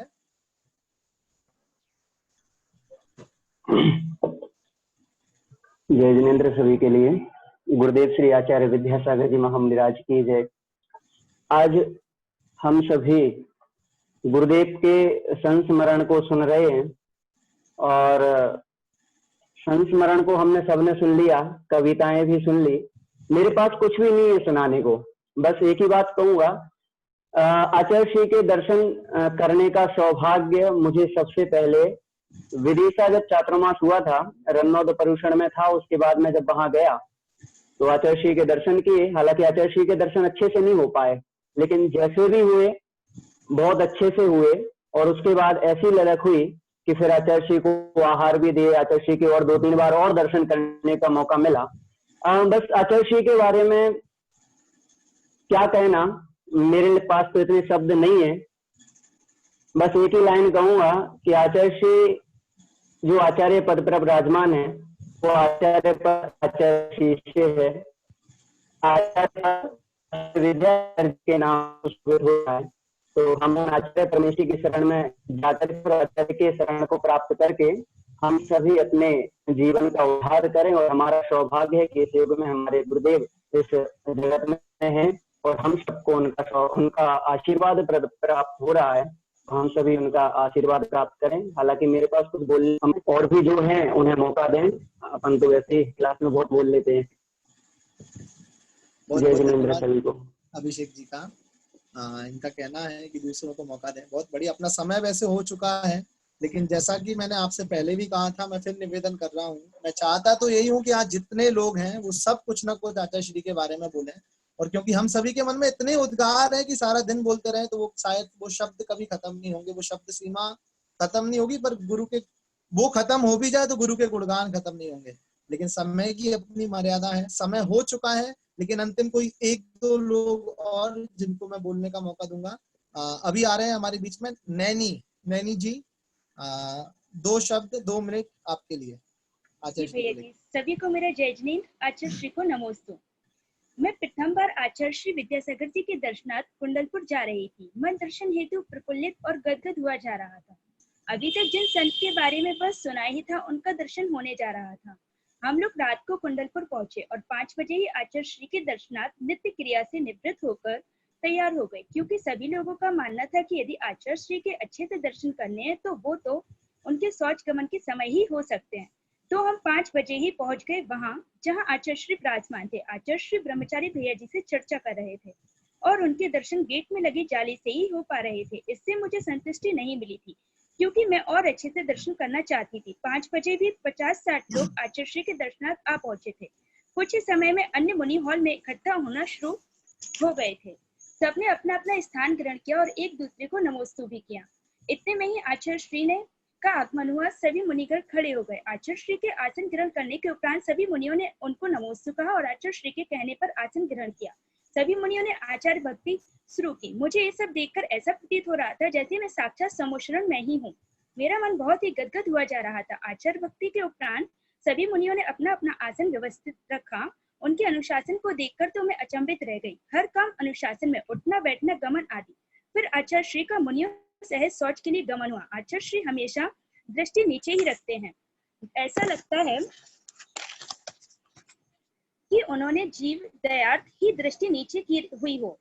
जय जिनेन्द्र सभी के लिए। गुरुदेव श्री आचार्य विद्यासागर जी महामुनिराज की जय। आज हम सभी गुरुदेव के संस्मरण को सुन रहे हैं और संस्मरण को हमने सबने सुन लिया, कविताएं भी सुन ली। मेरे पास कुछ भी नहीं है सुनाने को, बस एक ही बात कहूंगा, आचार्य श्री के दर्शन करने का सौभाग्य मुझे सबसे पहले विदिशा जब चातुर्मास हुआ था, रन्नौद पर्यूषण में था, उसके बाद में जब वहां गया तो आचार्य श्री के दर्शन किए। हालांकि आचार्य श्री के दर्शन अच्छे से नहीं हो पाए, लेकिन जैसे भी हुए बहुत अच्छे से हुए। और उसके बाद ऐसी ललक हुई कि फिर आचार्य श्री को आहार भी दिए, आचार्य श्री के और 2-3 बार और दर्शन करने का मौका मिला। बस आचार्य श्री के बारे में क्या कहना, मेरे पास तो इतने शब्द नहीं है। बस एक ही लाइन कहूंगा कि आचार्य श्री जो आचार्य पद पर विराजमान है वो आचार्य पर आचार्य शिष्य है। आचार्य विद्या के नाम होता है, तो हम आचार्य परमेश्वर की शरण में जाकर आचार्य के शरण को प्राप्त करके हम सभी अपने जीवन का उद्धार करें। और हमारा सौभाग्य है कि इस युग में हमारे गुरुदेव इस जगत में हैं और हम सबको उनका आशीर्वाद प्राप्त हो रहा है। हम सभी उनका आशीर्वाद प्राप्त करें। हालांकि मेरे पास कुछ बोलने, हम और भी जो हैं उन्हें मौका दें, अपन तो वैसे ही क्लास में बहुत बोल लेते हैं। जय जिनेन्द्र सभी को। अभिषेक जी का इनका कहना है कि दूसरों को मौका दें। बहुत बढ़िया। अपना समय वैसे हो चुका है, लेकिन जैसा कि मैंने आपसे पहले भी कहा था, मैं फिर निवेदन कर रहा हूँ, मैं चाहता तो यही हूँ कि आज जितने लोग हैं वो सब कुछ ना कुछ आचार्य श्री के बारे में बोलें। और क्योंकि हम सभी के मन में इतने उद्गार है कि सारा दिन बोलते रहे तो वो शायद वो शब्द कभी खत्म नहीं होंगे, वो शब्द सीमा खत्म नहीं होगी। पर गुरु के वो खत्म हो भी जाए तो गुरु के गुणगान खत्म नहीं होंगे। लेकिन समय की अपनी मर्यादा है, समय हो चुका है। लेकिन अंतिम कोई 1-2 लोग और जिनको मैं बोलने का मौका दूंगा। अभी आ रहे हैं हमारे बीच में नैनी जी। 2 शब्द 2 मिनट आपके लिए। भैया जी, सभी को मेरा जय जिनेन्द्र, आचार्य श्री को नमोस्तु। मैं प्रथम बार आचार्य श्री विद्यासागर जी के दर्शनार्थ कुंडलपुर जा रही थी। मन दर्शन हेतु प्रफुल्लित और गदगद हुआ जा रहा था। अभी तक जिन संत के बारे में बस सुना ही था, उनका दर्शन होने जा रहा था। हम लोग रात को कुंडलपुर पहुंचे और 5 बजे ही आचार्य श्री के दर्शनार्थ नित्य क्रिया से निवृत्त होकर तैयार हो गए, क्योंकि सभी लोगों का मानना था कि यदि आचार्य श्री के अच्छे से दर्शन करने हैं तो वो तो उनके शौच गमन के समय ही हो सकते हैं। तो हम 5 बजे ही पहुंच गए वहां जहां आचार्य श्री विराजमान थे। आचार्य श्री ब्रह्मचारी भैया जी से चर्चा कर रहे थे और उनके दर्शन गेट में लगी जाली से ही हो पा रहे थे। इससे मुझे संतुष्टि नहीं मिली थी, क्योंकि मैं और अच्छे से दर्शन करना चाहती थी। 5 बजे भी 50-60 लोग आचार्य श्री के दर्शनार्थ आ पहुंचे थे। कुछ ही समय में अन्य मुनि हॉल में इकट्ठा होना शुरू हो गए थे। सबने अपना अपना स्थान ग्रहण किया और एक दूसरे को नमोस्तु भी किया। इतने में ही आचार्य श्री ने का आगमन हुआ। सभी मुनिगण खड़े हो गए। आचार्य श्री के आसन ग्रहण करने के उपरांत सभी मुनियों ने उनको नमोस्तु कहा और आचार्य श्री के कहने पर आसन ग्रहण किया। सभी मुनियों ने आचार्य भक्ति शुरू की। मुझे ये सब देखकर ऐसा प्रतीत हो रहा था जैसे मैं साक्षात सम्मोचन में ही हूँ। मेरा मन बहुत ही गदगद हुआ जा रहा था। आचार्य भक्ति के उपरांत सभी मुनियों ने अपना अपना आसन व्यवस्थित रखा। उनके अनुशासन को देखकर तो मैं अचंभित रह गई। हर काम अनुशासन में, उठना बैठना गमन आदि। फिर आचार्य श्री का मुनियों सहज शौच के लिए गमन हुआ। आचार्य श्री हमेशा दृष्टि नीचे ही रखते हैं। ऐसा लगता है कि उन्होंने जीव दयार्थ ही दृष्टि नीचे की हुई हो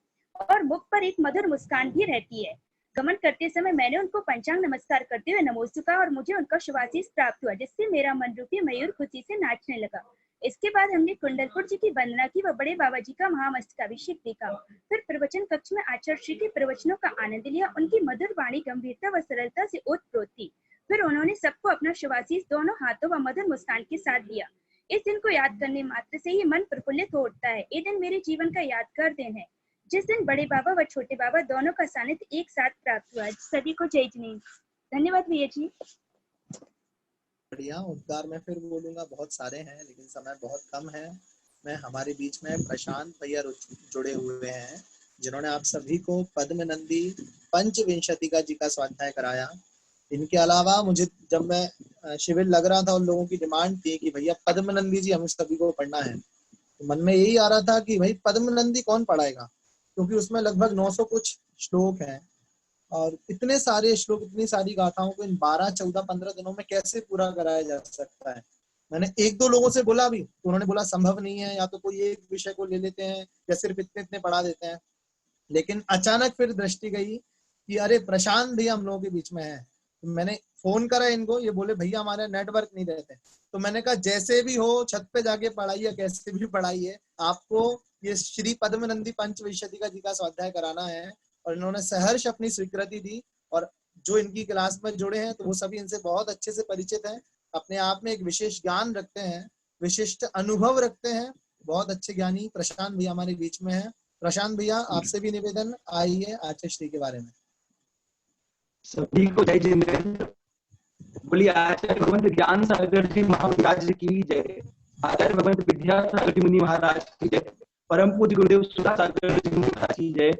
और मुख पर एक मधुर मुस्कान भी रहती है। गमन करते समय मैंने उनको पंचांग नमस्कार करते हुए नमोस्तु कहा और मुझे उनका शुभाशीष प्राप्त हुआ, जिससे मेरा मन रूपी मयूर खुशी से नाचने लगा। इसके बाद हमने कुंडलपुर जी की वंदना की व बड़े बाबा जी का महामस्तकाभिषेक देखा। फिर प्रवचन कक्ष में आचार्य श्री के प्रवचनों का आनंद लिया। उनकी मधुर वाणी गंभीरता व सरलता से ओतप्रोत थी। फिर उन्होंने सबको अपना शुभाशीष दोनों हाथों व मधुर मुस्कान के साथ दिया। इस दिन को याद करने मात्र से ही मन प्रफुल्लित हो उठता है। ये दिन मेरे जीवन का यादगार दिन है, जिस दिन बड़े बाबा व छोटे बाबा दोनों का सानिध्य एक साथ प्राप्त हुआ। सभी को जय जिनेन्द्र। धन्यवाद भैया जी। बढ़िया। उद्गार में फिर बोलूंगा, बहुत सारे हैं लेकिन समय बहुत कम है। मैं हमारे बीच में प्रशांत भैया जुड़े हुए हैं, जिन्होंने आप सभी को पद्मनंदी पंचविंशतिका जी का स्वाध्याय कराया। इनके अलावा मुझे जब मैं शिविर लग रहा था, उन लोगों की डिमांड थी कि भैया पद्मनंदी जी हम सभी को पढ़ना है। तो मन में यही आ रहा था कि भाई पद्मनंदी कौन पढ़ाएगा। क्योंकि उसमें लगभग 900 कुछ श्लोक हैं और इतने सारे श्लोक, इतनी सारी गाथाओं को इन 12, 14, 15 दिनों में कैसे पूरा कराया जा सकता है। मैंने 1-2 लोगों से बोला भी तो उन्होंने बोला संभव नहीं है, या तो कोई एक विषय को ले लेते हैं या सिर्फ इतने इतने पढ़ा देते हैं। लेकिन अचानक फिर दृष्टि गई कि अरे प्रशांत भैया हम लोगों के बीच में है। तो मैंने फोन करा इनको, ये बोले भैया हमारे नेटवर्क नहीं रहते। तो मैंने कहा जैसे भी हो छत पे जाके पढ़ाइए, कैसे भी पढ़ाइए, आपको ये श्री पद्मनंदी पंचविंशति जी का स्वाध्याय कराना है। और इन्होंने सहर्ष अपनी स्वीकृति दी और जो इनकी क्लास में जुड़े हैं तो वो सभी इनसे बहुत अच्छे से परिचित हैं, अपने आप में एक विशेष ज्ञान रखते हैं, विशिष्ट अनुभव रखते हैं। बहुत अच्छे ज्ञानी प्रशांत भैया हमारे बीच में है। प्रशांत भैया आपसे भी निवेदन, आइए आचार्य श्री के बारे में। सभी को जय जिनेंद्र। बोलिए आचार्य भगवंत ज्ञान सागर जी महाराज की जय, आचार्य भगवंत विद्यासागर जी मुनि महाराज की जय, परम पूज्य गुरुदेव सुधा सागर जी महाराज की जय,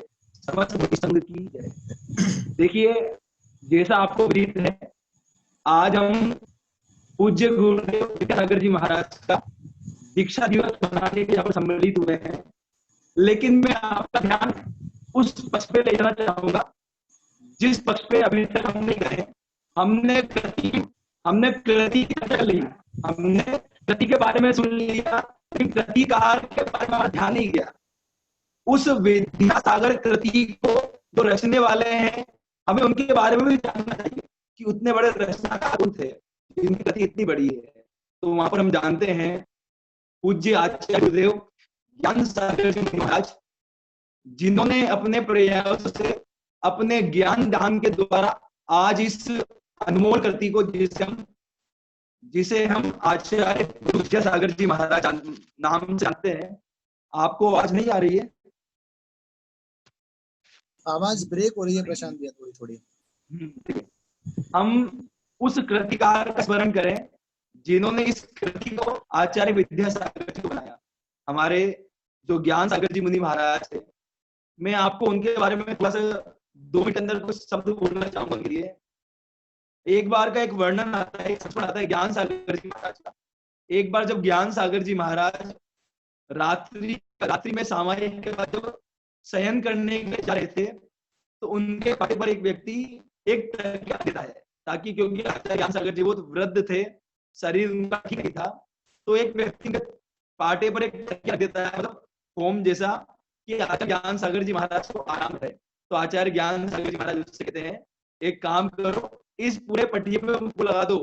समस्त भक्ति संघ की जय। देखिए जैसा आपको विदित है, आज हम पूज्य गुरुदेव विद्यासागर जी महाराज का दीक्षा दिवस मनाने के यहाँ पर सम्मिलित हुए हैं। लेकिन मैं आपका ध्यान उस पक्ष पे ले जाना चाहूंगा जिस पक्ष पे अभी तक हम नहीं गए। हमने कृति की चर्चा ली, हमने कृति के बारे में सुन लिया, लेकिन कृतिकार के बारे में ध्यान नहीं गया। उस विद्यासागर कृति को जो रचने वाले हैं, हमें उनके बारे में भी जानना चाहिए कि उतने बड़े रचनाकार कौन थे, इनकी कृति इतनी बड़ी है। तो वहां पर हम जानते हैं पूज्य आचार्य गुरुदेव ज्ञान सागर जी महाराज, जिन्होंने अपने प्रयास से, अपने ज्ञान दान के द्वारा आज इस अनमोल कृति को, जिसे हम आचार्य विद्यासागर जी महाराज नाम जानते हैं। आपको आवाज नहीं आ रही है? आवाज ब्रेक हो रही है प्रशांत भैया थोड़ी थोड़ी। हम उस कृतिकार का स्मरण करें जिन्होंने इस कृति को आचार्य विद्यासागर जी को बनाया, हमारे जो ज्ञान सागर जी मुनि महाराज थे। मैं आपको उनके बारे में थोड़ा सा 2 मिनट अंदर कुछ शब्द बोलना चाहूंगा उनके लिए। एक बार का एक वर्णन आता है, सच आता है ज्ञान सागर जी महाराज का। एक बार जब ज्ञान सागर जी महाराज रात्रि में सामायिक के बाद जब शयन करने के लिए जा रहे थे, तो उनके पाटे पर एक व्यक्ति एक तकिया देता है, ताकि क्योंकि आचार्य ज्ञान सागर जी बहुत वृद्ध थे, शरीर उनका ठीक नहीं था, तो एक व्यक्ति पाटे पर एक तकिया देता है, मतलब होम जैसा, कि आचार्य ज्ञान सागर जी महाराज को आराम है। तो आचार्य ज्ञान सागर जी महाराज उससे कहते हैं, एक काम करो, इस पूरे पटिये पे उनको लगा दो,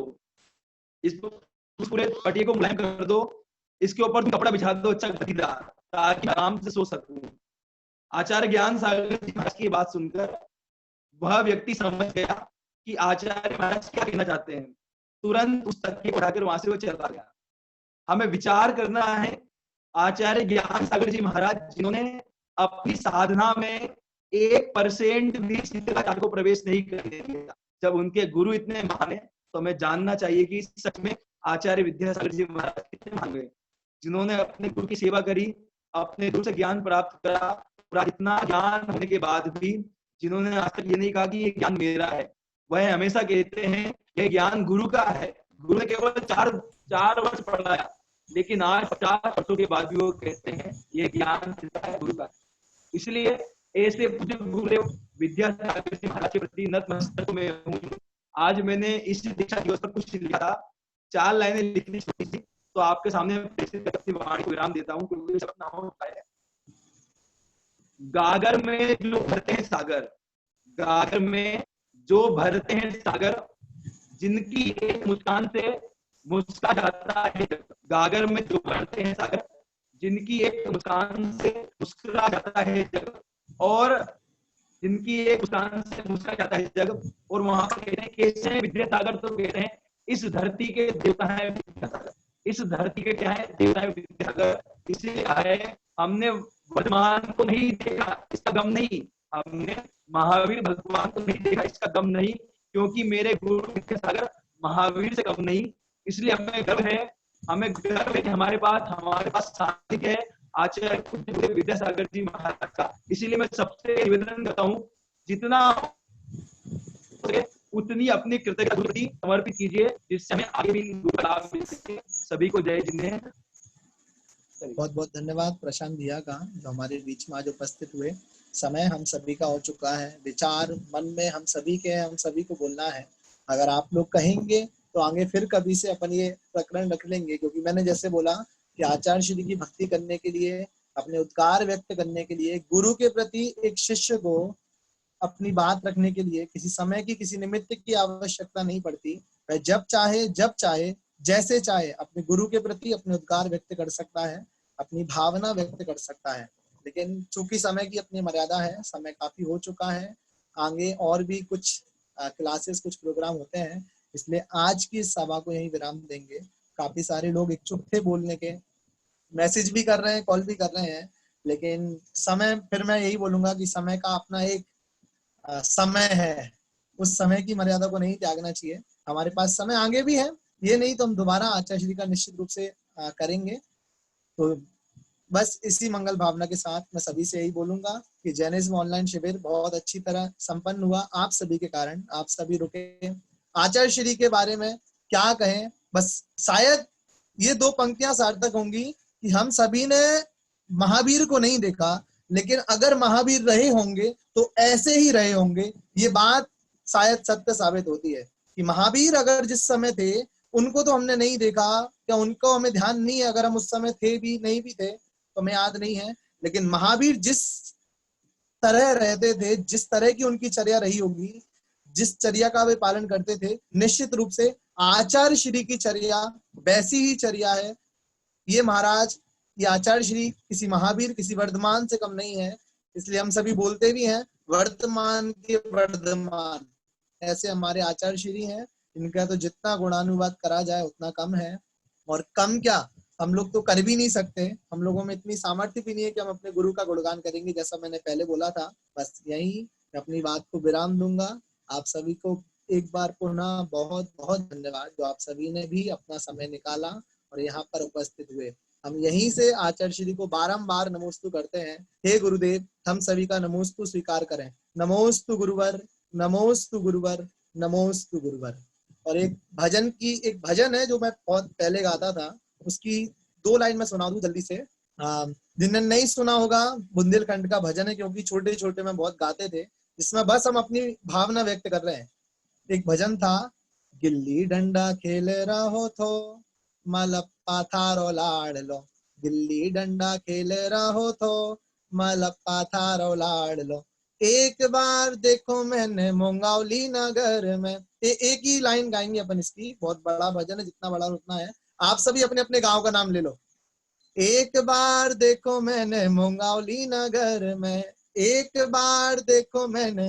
इस पूरे पटिये को मुलायम कर दो, इसके ऊपर तुम कपड़ा बिछा दो अच्छा गद्दीदार, ताकि आराम से सो सकूं। आचार्य ज्ञान सागर जी महाराज की बात सुनकर वह व्यक्ति समझ गया कि आचार्य महाराज क्या कहना चाहते हैं। तुरंत उस तकिये को उठाकर वहां से वो चला गया। हमें विचार करना है, आचार्य ज्ञान सागर जी महाराज जिन्होंने अपनी साधना में 1% भी सिद्धता को प्रवेश नहीं करने दिया, जब उनके गुरु इतने महान है, तो हमें जानना चाहिए कि सच में आचार्य विद्यासागर जी महाराज कितने महान हुए, जिन्होंने अपने गुरु की सेवा करी, अपने गुरु से ज्ञान प्राप्त करा, और इतना ज्ञान होने के बाद भी जिन्होंने आज तक ये नहीं कहा कि ये ज्ञान मेरा है, वह हमेशा कहते हैं ये ज्ञान गुरु का है। गुरु ने केवल 4 वर्ष पढ़ाया, लेकिन आज 50 वर्षों के बाद भी वो कहते हैं ये ज्ञान है गुरु का। इसलिए ऐसे पूज्य गुरुदेव विद्यासागर जी महाराज के प्रति नतमस्तक में हूं। आज मैंने इस दीक्षा दिवस पर कुछ लिखा था, 4 लाइनें लिखनी छोटी थी, तो आपके सामने वाणी को विराम देता हूँ, क्योंकि सब नाम होता है। गागर में जो भरते हैं सागर, गागर में जो भरते हैं सागर, जिनकी एक मुस्कान से मुस्कुरा जाता है जग। गागर में जो भरते हैं सागर, जिनकी एक मुस्कान से मुस्कुरा जाता है जग, और जिनकी एक मुस्कान से मुस्कुरा जाता है जग। और वहां पर कहते हैं कैसे हैं विद्यासागर, तो कहते हैं इस धरती के देवता है विद्यासागर, इस धरती के क्या है देवता है विद्यासागर। इसलिए आए हमने वर्तमान को नहीं देखा, इसका गम नहीं, हमने महावीर भगवान को नहीं देखा, इसका गम नहीं, क्योंकि मेरे गुरु विद्यासागर महावीर से कम नहीं। इसलिए हमें गर्व है, हमें गर्व है कि हमारे पास साथी है आचार्य विद्यासागर जी महाराज का। इसीलिए मैं सबसे निवेदन करता हूँ, जितना उतनी अपनी कृतज्ञता समर्पित कीजिए, जिससे हमें आगे भी लाभ मिल सके। सभी को जय जिनेंद्र। बहुत बहुत धन्यवाद प्रशांत भैया का, जो हमारे बीच में आज उपस्थित हुए। समय हम सभी का हो चुका है, विचार मन में हम सभी के हैं, हम सभी को बोलना है। अगर आप लोग कहेंगे तो आगे फिर कभी से अपन ये प्रकरण रख लेंगे, क्योंकि मैंने जैसे बोला कि आचार्य श्री की भक्ति करने के लिए, अपने उद्गार व्यक्त करने के लिए, गुरु के प्रति एक शिष्य को अपनी बात रखने के लिए किसी समय की, किसी निमित्त की आवश्यकता नहीं पड़ती। वह जब चाहे जैसे चाहे अपने गुरु के प्रति अपने उद्गार व्यक्त कर सकता है, अपनी भावना व्यक्त कर सकता है। लेकिन चूंकि समय की अपनी मर्यादा है, समय काफी हो चुका है, आगे और भी कुछ क्लासेस, कुछ प्रोग्राम होते हैं, इसलिए आज की इस सभा को यहीं विराम देंगे। काफी सारे लोग इच्छुक थे बोलने के, मैसेज भी कर रहे हैं, कॉल भी कर रहे हैं, लेकिन समय, फिर मैं यही बोलूंगा कि समय का अपना एक समय है, उस समय की मर्यादा को नहीं त्यागना चाहिए। हमारे पास समय आगे भी है, ये नहीं तो हम दोबारा आचार्य श्री का निश्चित रूप से करेंगे। तो बस इसी मंगल भावना के साथ मैं सभी से यही बोलूंगा कि जैनिज्म ऑनलाइन शिविर बहुत अच्छी तरह संपन्न हुआ आप सभी के कारण, आप सभी रुके। आचार्य श्री के बारे में क्या कहें, बस शायद ये दो पंक्तियां सार्थक होंगी कि हम सभी ने महावीर को नहीं देखा, लेकिन अगर महावीर रहे होंगे तो ऐसे ही रहे होंगे। ये बात शायद सत्य साबित होती है कि महावीर अगर जिस समय थे उनको तो हमने नहीं देखा, क्या उनको हमें ध्यान नहीं है, अगर हम उस समय थे भी नहीं भी थे तो हमें याद नहीं है, लेकिन महावीर जिस तरह रहते थे, जिस तरह की उनकी चर्या रही होगी, जिस चर्या का वे पालन करते थे, निश्चित रूप से आचार्य श्री की चर्या वैसी ही चर्या है। ये महाराज, ये आचार्य श्री किसी महावीर, किसी वर्धमान से कम नहीं है। इसलिए हम सभी बोलते भी हैं वर्तमान के वर्धमान, ऐसे हमारे आचार्य श्री हैं। इनका तो जितना गुणानुवाद करा जाए उतना कम है, और कम क्या, हम लोग तो कर भी नहीं सकते। हम लोगों में इतनी सामर्थ्य भी नहीं है कि हम अपने गुरु का गुणगान करेंगे, जैसा मैंने पहले बोला था। बस यही मैं अपनी बात को विराम दूंगा। आप सभी को एक बार पुनः बहुत बहुत धन्यवाद, जो आप सभी ने भी अपना समय निकाला और यहाँ पर उपस्थित हुए। हम यहीं से आचार्य श्री को बारंबार नमोस्तु करते हैं। हे गुरुदेव, हम सभी का नमोस्तु स्वीकार करें। नमोस्तु गुरुवर, नमोस्तु गुरुवर, नमोस्तु गुरुवर। और एक भजन है जो मैं बहुत पहले गाता था, उसकी 2 लाइन में सुना दूं जल्दी से। जिन्होंने नहीं सुना होगा, बुंदेलखंड का भजन है, क्योंकि छोटे छोटे में बहुत गाते थे, जिसमें बस हम अपनी भावना व्यक्त कर रहे हैं। एक भजन था, गिल्ली डंडा खेल रहो थो, मलप्पा थारो लाड़ लो, गिल्ली डंडा खेल रहो थो, मलप्पा थारो लाड़ लो, एक बार देखो मैंने मोंगावली नगर में। एक ही लाइन गाएंगे अपन इसकी, बहुत बड़ा भजन है, जितना बड़ा उतना है। आप सभी अपने अपने गांव का नाम ले लो। एक बार देखो मैंने मोंगावली नगर में, एक बार देखो मैंने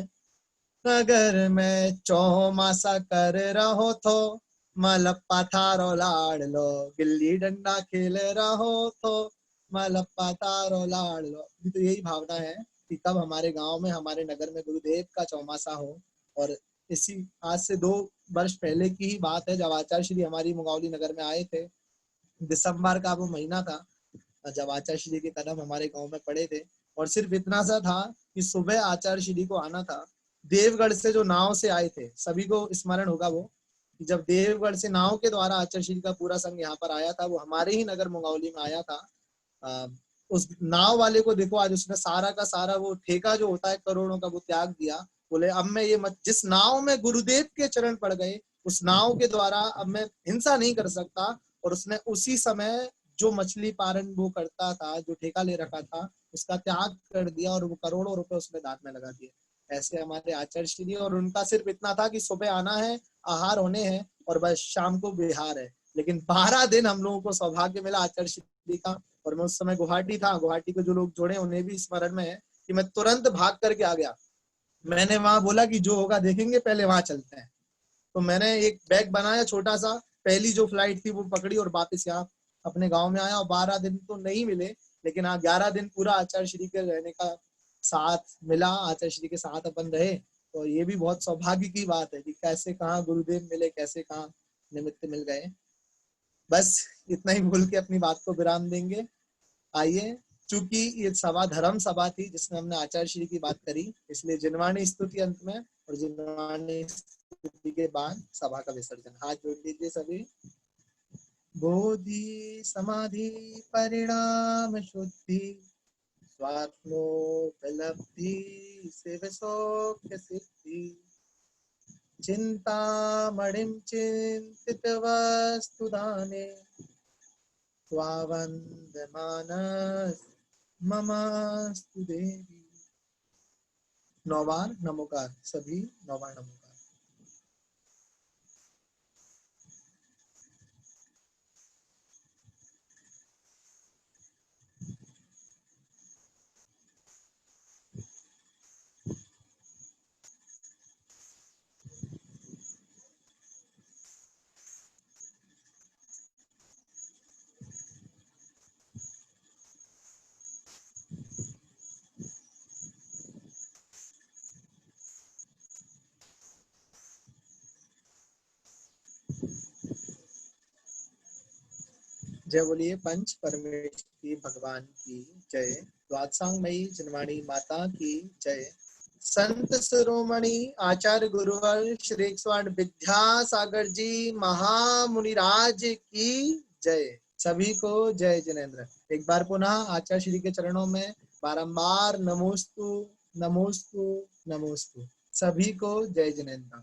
नगर में, चौमासा कर रहो थो, मलप्पा थारो लाड़ लो, गिल्ली डंडा खेल रहो थो, मलप्पा थारो लाड़ लो। तो यही भावना है कि कब हमारे गांव में, हमारे नगर में गुरुदेव का चौमासा हो। और इसी आज से 2 वर्ष पहले की ही बात है, जब आचार्य श्री हमारी मुंगावली नगर में आए थे। दिसंबर का वो महीना था जब आचार्य श्री के कदम हमारे गांव में पड़े थे। और सिर्फ इतना सा था कि सुबह आचार्य श्री को आना था। देवगढ़ से जो नाव से आए थे, सभी को स्मरण होगा वो, कि जब देवगढ़ से नाव के द्वारा आचार्य श्री का पूरा संघ यहाँ पर आया था, वो हमारे ही नगर मुंगावली में आया था। उस नाव वाले को देखो, आज उसने सारा का सारा वो ठेका जो होता है करोड़ों का, वो त्याग दिया। बोले अब मैं ये जिस नाव में गुरुदेव के चरण पड़ गए, उस नाव के द्वारा अब मैं हिंसा नहीं कर सकता। और उसने उसी समय जो मछली पालन वो करता था, जो ठेका ले रखा था, उसका त्याग कर दिया और वो करोड़ों रुपए उसने दान में लगा दिए। ऐसे हमारे आचार्य श्री, और उनका सिर्फ इतना था कि सुबह आना है, आहार होने हैं, और बस शाम को बिहार है। लेकिन 12 दिन हम लोगों को सौभाग्य मिला आचार्य श्री का। और मैं उस समय गुवाहाटी था, गुवाहाटी को जो लोग जोड़े उन्हें भी स्मरण में है कि मैं तुरंत भाग करके आ गया। मैंने वहां बोला कि जो होगा देखेंगे, पहले वहां चलते हैं। तो मैंने एक बैग बनाया छोटा सा, पहली जो फ्लाइट थी वो पकड़ी और वापस यहाँ अपने गांव में आया। और 12 दिन तो नहीं मिले, लेकिन हाँ 11 दिन पूरा आचार्य श्री के रहने का साथ मिला, आचार्य श्री के साथ अपन रहे। तो ये भी बहुत सौभाग्य की बात है कि कैसे कहाँ गुरुदेव मिले, कैसे कहाँ निमित्त मिल गए। बस इतना ही बोल के अपनी बात को विराम देंगे। आइए, चूंकि ये सभा धर्म सभा थी जिसमें हमने आचार्य श्री की बात करी, इसलिए जिनवाणी स्तुति अंत में और जिनवाणी स्तुति के बाद सभा का विसर्जन। हाथ जोड़ लीजिए सभी। बोधि समाधि परिणाम शुद्धि स्वात्मोपलब्धि शिव सौख्य सिद्धि चिंतामणिं चिंतित वस्तुदाने स्वावन्दमानस ममास्तु देवी। 9 बार नमोकार, सभी 9 बार नमोकार। जय बोलिए पंच परमेश्वरी भगवान की जय। द्वादशांगमयी जनवाणी माता की जय। संत शिरोमणि आचार्य गुरुवर श्री 108 विद्यासागर जी महामुनिराज की जय। सभी को जय जिनेन्द्र। एक बार पुनः आचार्य श्री के चरणों में बारंबार नमोस्तु नमोस्तु नमोस्तु। सभी को जय जिनेन्द्र।